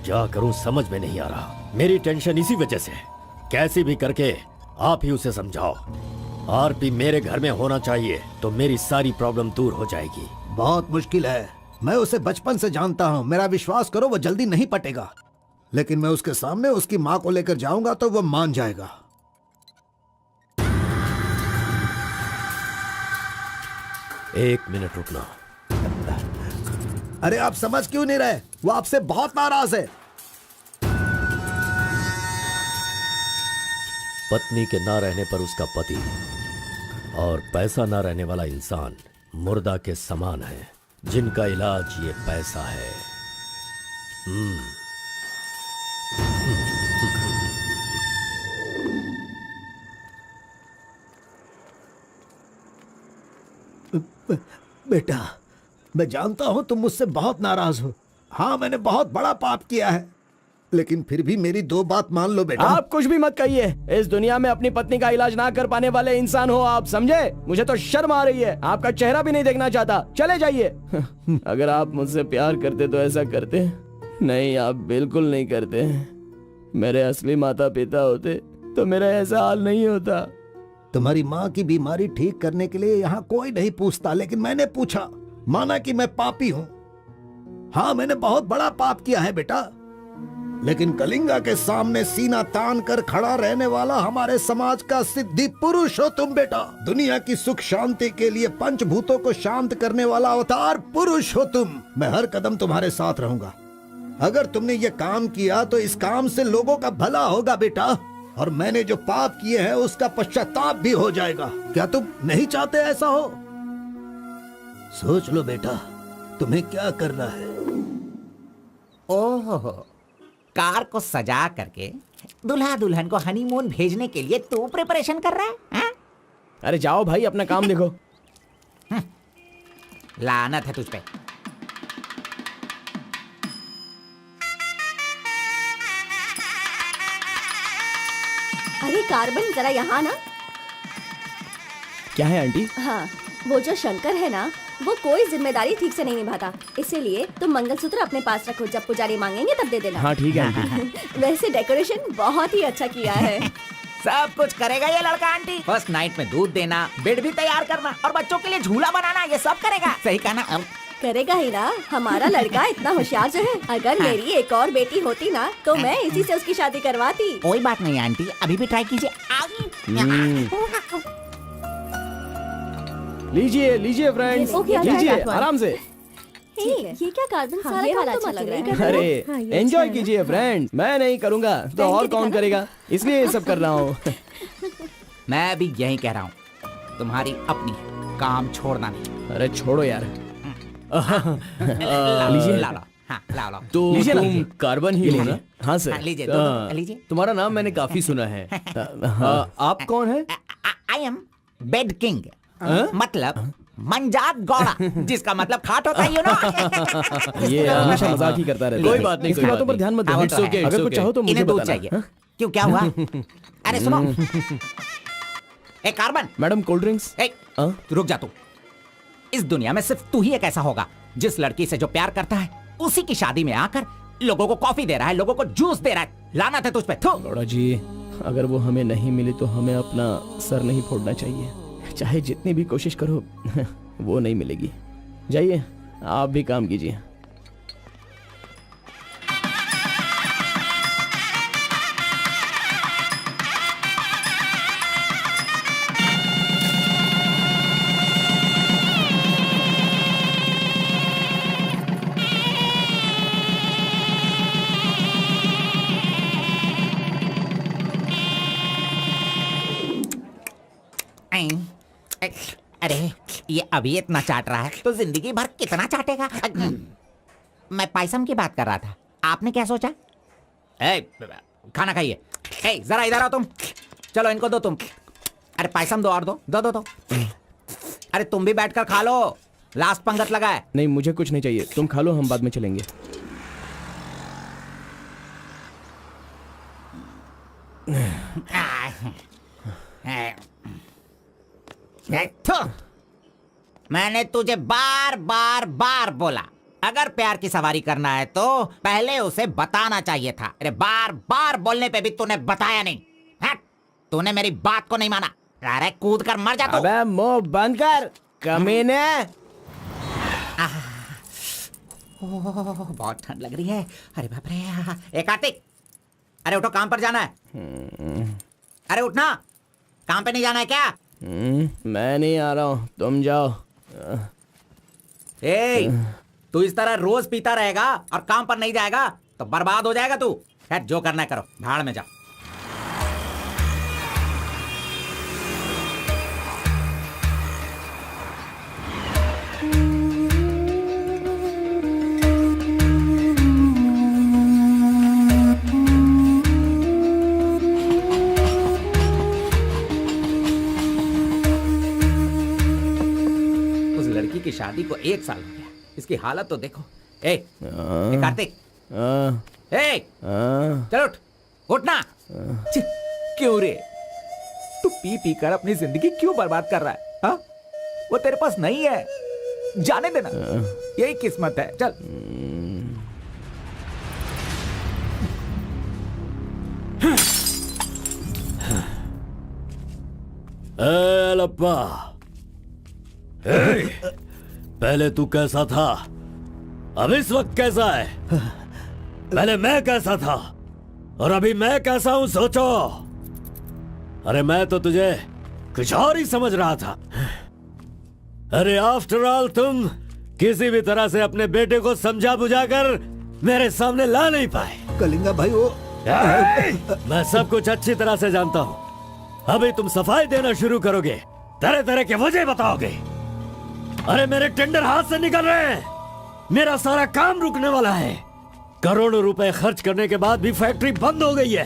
A: क्या करूं समझ में नहीं आ रहा। मेरी टेंशन इसी वजह से है। कैसी भी करके आप ही उसे समझाओ। आरपी मेरे घर में होना चाहिए तो मेरी सारी प्रॉब्लम दूर हो जाएगी।
E: बहुत मुश्किल है, मैं उसे बचपन से जानता हूँ। मेरा विश्वास करो, वो जल्दी नहीं पटेगा, लेकिन मैं उसके सामने उसकी माँ को लेकर जाऊंगा तो वो मान जाएगा।
A: एक मिनट रुकना।
E: अरे आप समझ क्यों नहीं रहे? वो आपसे बहुत नाराज है।
A: पत्नी के ना रहने पर उसका पति और पैसा ना रहने वाला इंसान मुर्दा के समान है, जिनका इलाज ये पैसा है।
E: बेटा, मैं जानता हूं तुम मुझसे बहुत नाराज हो। हाँ, मैंने बहुत बड़ा पाप किया है, लेकिन फिर भी मेरी दो बात मान लो बेटा।
D: आप कुछ भी मत कहिए। इस दुनिया में अपनी पत्नी का इलाज ना कर पाने वाले इंसान हो आप, समझे? मुझे तो शर्म आ रही है, आपका चेहरा भी नहीं देखना चाहता। चले जाइए। अगर आप मुझसे प्यार करते तो ऐसा करते। नहीं, आप बिल्कुल नहीं करते। मेरे असली माता पिता होते तो मेरा ऐसा हाल नहीं होता।
E: तुम्हारी माँ की बीमारी ठीक करने के लिए यहाँ कोई नहीं पूछता, लेकिन मैंने पूछा, माना कि मैं पापी हूँ। हाँ, मैंने बहुत बड़ा पाप किया है बेटा, लेकिन कलिंगा के सामने सीना तान कर खड़ा रहने वाला हमारे समाज का सिद्धि पुरुष हो तुम बेटा। दुनिया की सुख शांति के लिए पंचभूतों को शांत करने वाला अवतार पुरुष हो तुम। मैं हर कदम तुम्हारे साथ रहूंगा। अगर तुमने ये काम किया तो इस काम से लोगों का भला होगा बेटा, और मैंने जो पाप किए हैं उसका पश्चाताप भी हो जाएगा। क्या तुम नहीं चाहते ऐसा हो? सोच लो बेटा, तुम्हें क्या करना है।
F: ओहो, कार को सजा करके दुल्हा दुल्हन को हनीमून भेजने के लिए तू प्रिपरेशन कर रहा है, हाँ?
D: अरे जाओ भाई, अपना काम देखो।
F: लानत है तुझ पे।
J: अरे कार्बन, जरा यहाँ ना।
D: क्या है आंटी?
J: हाँ, वो जो शंकर है ना, वो कोई जिम्मेदारी ठीक से नहीं निभाता, इसीलिए तुम मंगलसूत्र अपने पास रखो, जब पुजारी मांगेंगे तब दे देना।
D: हाँ ठीक है आंटी।
J: वैसे डेकोरेशन बहुत ही अच्छा किया है।
F: सब कुछ करेगा ये लड़का आंटी। फर्स्ट नाइट में दूध देना, बेड भी तैयार करना और बच्चों के लिए झूला बनाना, ये सब करेगा। सही कहा ना?
J: करेगा ही ना, हमारा लड़का इतना होशियार जो है। अगर मेरी एक और बेटी होती ना तो मैं इसी से उसकी शादी करवाती।
F: कोई बात नहीं आंटी, अभी भी ट्राई कीजिए।
B: लीजिए लीजिए फ्रेंड्स,
J: ओके, आ
B: लीजिए
J: जाएगा।
B: आराम से।
J: ये क्या कार्बन सारा
G: ये
J: काम
G: वाला
J: तो
G: अच्छा
J: मत
G: लग रहा
J: करेगा।
G: है।
B: अरे
G: हाँ, ये
B: एंजॉय
G: अच्छा है।
B: कीजिए फ्रेंड, मैं नहीं करूँगा तो और कौन करेगा, इसलिए ये सब कर रहा हूँ।
F: मैं भी यही कह रहा हूँ, तुम्हारी अपनी काम छोड़ना नहीं।
B: अरे छोड़ो यार।
F: लीजिए, ला लो। हाँ, ला लो।
B: तो
F: लीजिए,
B: तुम
F: लीजिए।
B: कार्बन ही हो ना? हाँ सर।
F: हाँ, लीजिए, दो, लीजिए।
B: तुम्हारा नाम मैंने काफी सुना है। आप कौन है?
F: आई एम बेड किंग, मतलब मंजात गौड़ा, जिसका मतलब खाट होता है, यू नो।
B: ये हमेशा मजाक ही करता रहता है। कोई बात नहीं, इसकी बातों पर ध्यान मत दो।
F: It's okay,
B: अगर कुछ चाहो तो मुझे
F: इन्हें दूध
B: बताना।
F: चाहिए। क्यों, क्या हुआ? अरे सुनो, ए कार्बन,
B: मैडम कोल्ड ड्रिंक्स।
F: ए, तू रुक जा। तू इस दुनिया में सिर्फ तू ही एक ऐसा होगा जिस लड़की से जो प्यार करता है उसी की शादी में आकर लोगों को कॉफी दे रहा है, लोगों को जूस दे रहा है। लानत है तुझ पे। थू।
B: गौड़ा जी, अगर वो हमें नहीं मिली तो हमें अपना सर नहीं फोड़ना चाहिए। चाहे जितनी भी कोशिश करो वो नहीं मिलेगी। जाइए आप भी काम कीजिए।
F: अरे ये अभी इतना चाट रहा है तो जिंदगी भर कितना चाटेगा। मैं पायसम की बात कर रहा था, आपने क्या सोचा? खाना खाइए। जरा इधर आओ तुम। चलो इनको दो तुम। अरे पायसम दो और दो दो दो दो। अरे तुम भी बैठकर खा लो, लास्ट पंगत लगा है।
B: नहीं मुझे कुछ नहीं चाहिए, तुम खा लो, हम बाद में चलेंगे।
F: मैंने तुझे बार बार बार बोला, अगर प्यार की सवारी करना है तो पहले उसे बताना चाहिए था। अरे बार बार बोलने पे भी तूने बताया नहीं। हट, तूने मेरी बात को नहीं माना। अरे कूद कर मर जा तू।
B: अबे मुंह बंद कर कमीने।
F: बहुत ठंड लग रही है। अरे बाप रे। ए कार्तिक, अरे उठो, काम पर जाना है। अरे उठना, काम पे नहीं जाना है क्या?
B: मैं नहीं आ रहा हूँ, तुम जाओ।
F: तू इस तरह रोज पीता रहेगा और काम पर नहीं जाएगा तो बर्बाद हो जाएगा तू। खैर जो करना है करो, भाड़ में जाओ। की शादी को 1 साल हो गया, इसकी हालत तो देखो। कार्तिक, चलो उठ, उठना। क्यों रे, तू पी पी कर अपनी जिंदगी क्यों बर्बाद कर रहा है? हा? वो तेरे पास नहीं है, जाने देना, यही किस्मत है। चल।
A: लप्पा, पहले तू कैसा था, अब इस वक्त कैसा है? पहले मैं कैसा था और अभी मैं कैसा हूं, सोचो। अरे मैं तो तुझे कुछ और ही समझ रहा था। अरे आफ्टर ऑल तुम किसी भी तरह से अपने बेटे को समझा बुझाकर मेरे सामने ला नहीं पाए।
E: कलिंगा भाई, वो
A: मैं सब कुछ अच्छी तरह से जानता हूं। अभी तुम सफाई देना शुरू करोगे, तरह तरह के वजह बताओगे। अरे मेरे टेंडर हाथ से निकल रहे हैं, मेरा सारा काम रुकने वाला है। करोड़ों रुपए खर्च करने के बाद भी फैक्ट्री बंद हो गई है।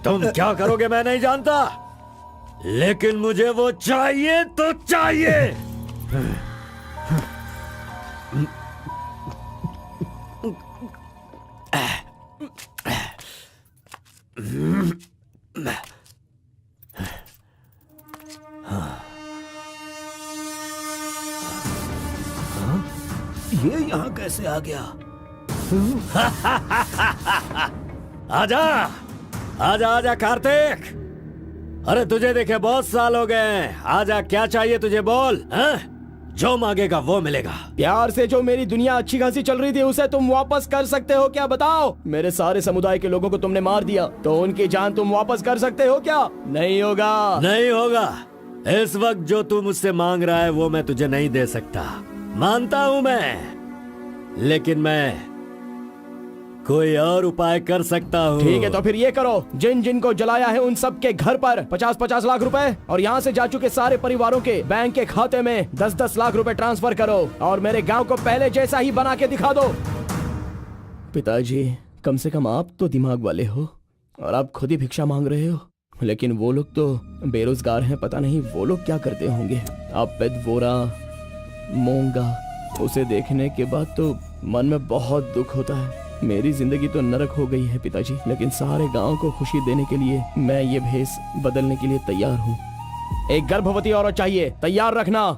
A: तुम क्या करोगे मैं नहीं जानता, लेकिन मुझे वो चाहिए तो चाहिए।
E: ये यहाँ कैसे आ गया?
A: आजा आजा आजा कार्तिक, अरे तुझे देखे बहुत साल हो गए। आजा, क्या चाहिए तुझे, बोल। हैं? जो मांगेगा वो मिलेगा।
B: प्यार से जो मेरी दुनिया अच्छी खासी चल रही थी उसे तुम वापस कर सकते हो क्या, बताओ। मेरे सारे समुदाय के लोगों को तुमने मार दिया, तो उनकी जान तुम वापस कर सकते हो क्या? नहीं होगा।
A: नहीं होगा। इस वक्त जो तू मुझसे मांग रहा है वो मैं तुझे नहीं दे सकता, मानता हूं मैं, लेकिन मैं कोई और उपाय कर सकता हूँ।
B: ठीक है, तो फिर ये करो, जिन जिन को जलाया है उन सब के घर पर 50-50 लाख रुपए और यहाँ से जा चुके सारे परिवारों के बैंक के खाते में 10-10 लाख रुपए ट्रांसफर करो और मेरे गांव को पहले जैसा ही बना के दिखा दो। पिताजी, कम से कम आप तो दिमाग वाले हो और आप खुद ही भिक्षा मांग रहे हो, लेकिन वो लोग तो बेरोजगार हैं, पता नहीं वो लोग क्या करते होंगे। आप पेदवोरा मोंगा, उसे देखने के बाद तो मन में बहुत दुख होता है। मेरी जिंदगी तो नरक हो गई है पिताजी, लेकिन सारे गांव को खुशी देने के लिए मैं ये भेष बदलने के लिए तैयार हूँ। एक गर्भवती औरत चाहिए, तैयार रखना।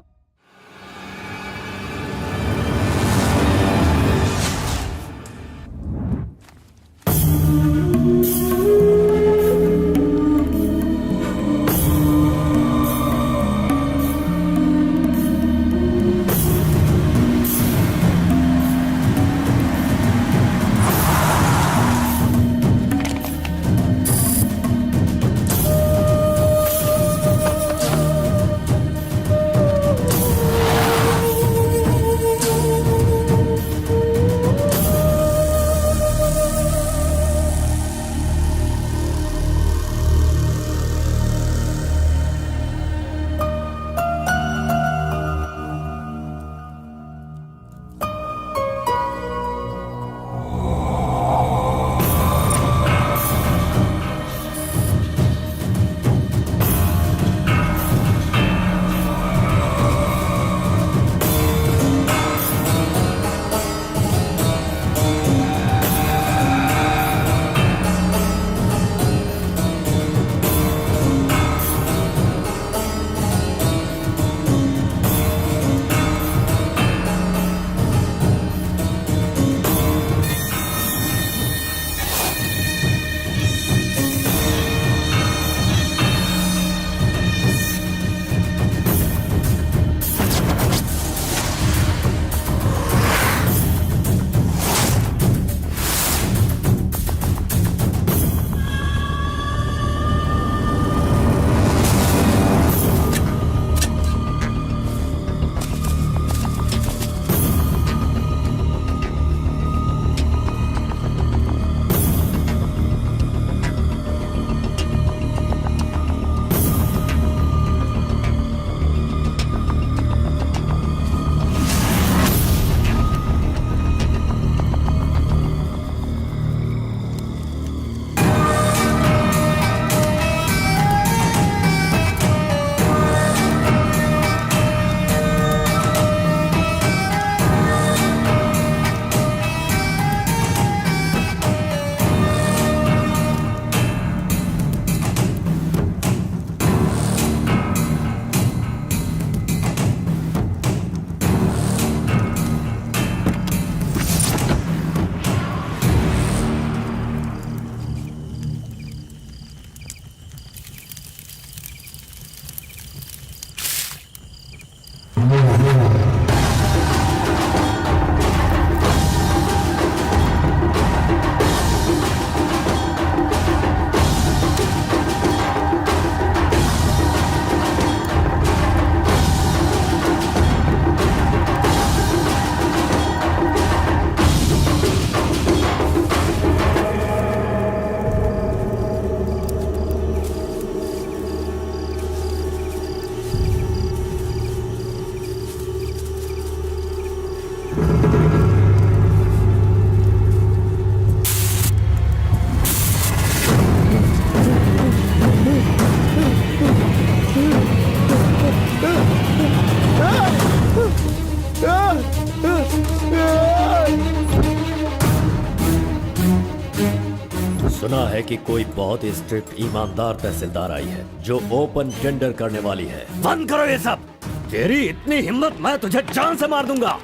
A: सुना है कि कोई बहुत ही स्ट्रिक्ट ईमानदार तहसीलदार आई है जो ओपन टेंडर करने वाली है। बंद करो ये सब। तेरी इतनी हिम्मत, मैं तुझे जान से मार दूंगा।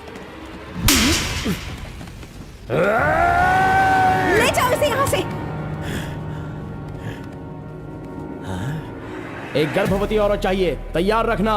J: ले जाओ इसे यहाँ से।
B: एक गर्भवती औरत चाहिए, तैयार रखना।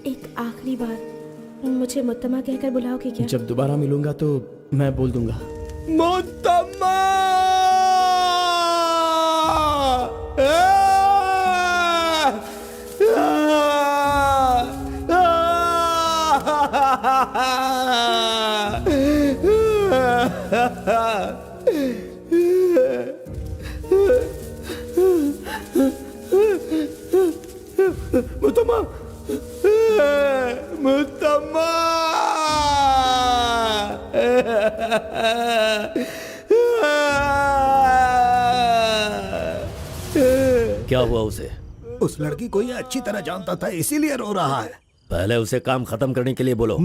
G: एक आखिरी बार मुझे मुत्तमा कहकर बुलाओगे क्या?
B: जब दोबारा मिलूंगा तो मैं बोल दूंगा। मुत्तम्मा! मुत्तम्मा! मुत्तम्मा!
A: क्या हुआ उसे?
E: उस लड़की को ये अच्छी तरह जानता था, इसीलिए रो रहा है।
A: पहले उसे काम खत्म करने के लिए बोलो।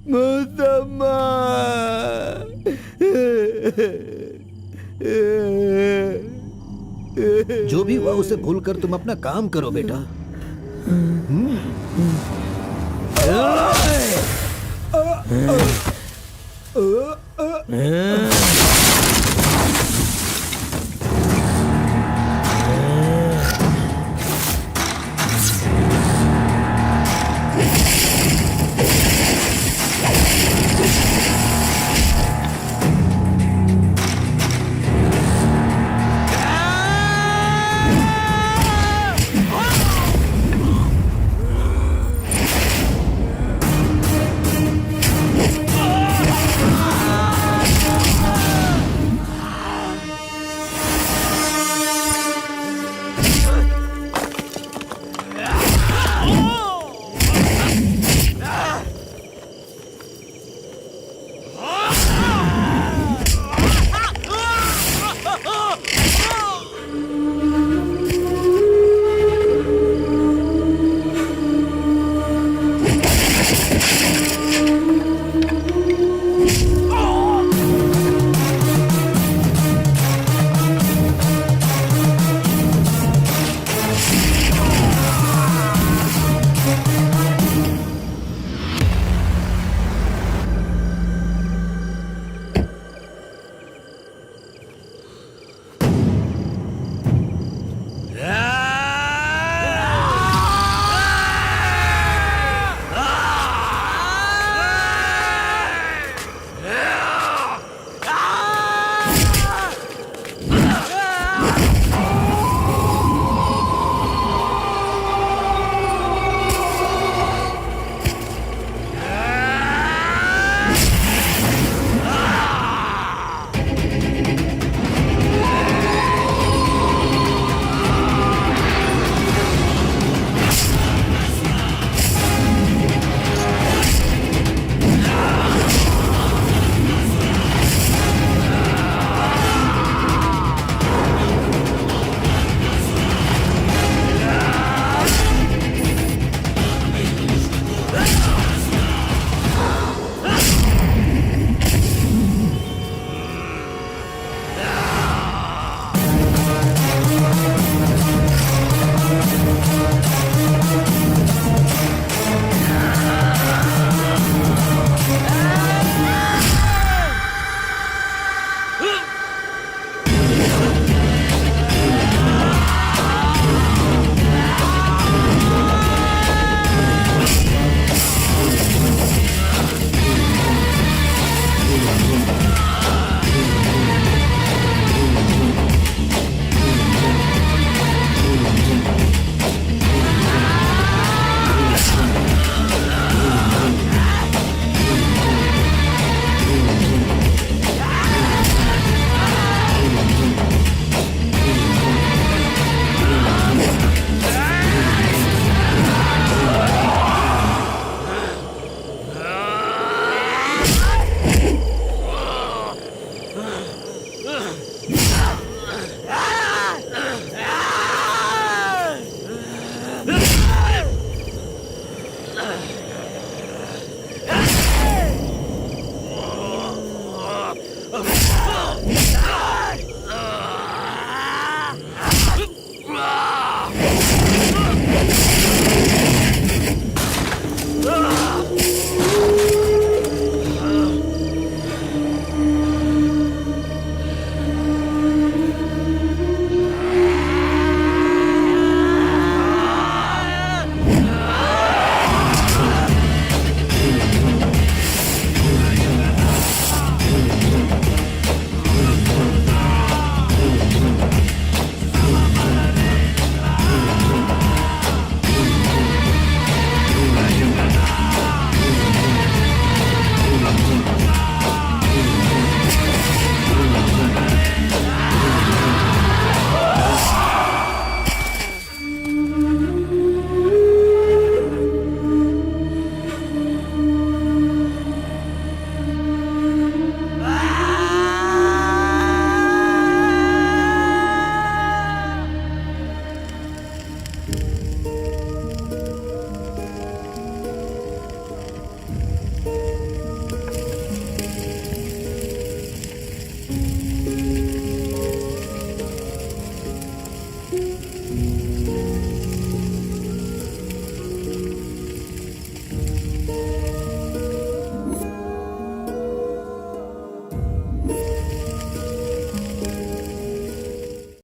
B: मुत्तम्मा!
E: जो भी हुआ उसे भूलकर तुम अपना काम करो बेटा।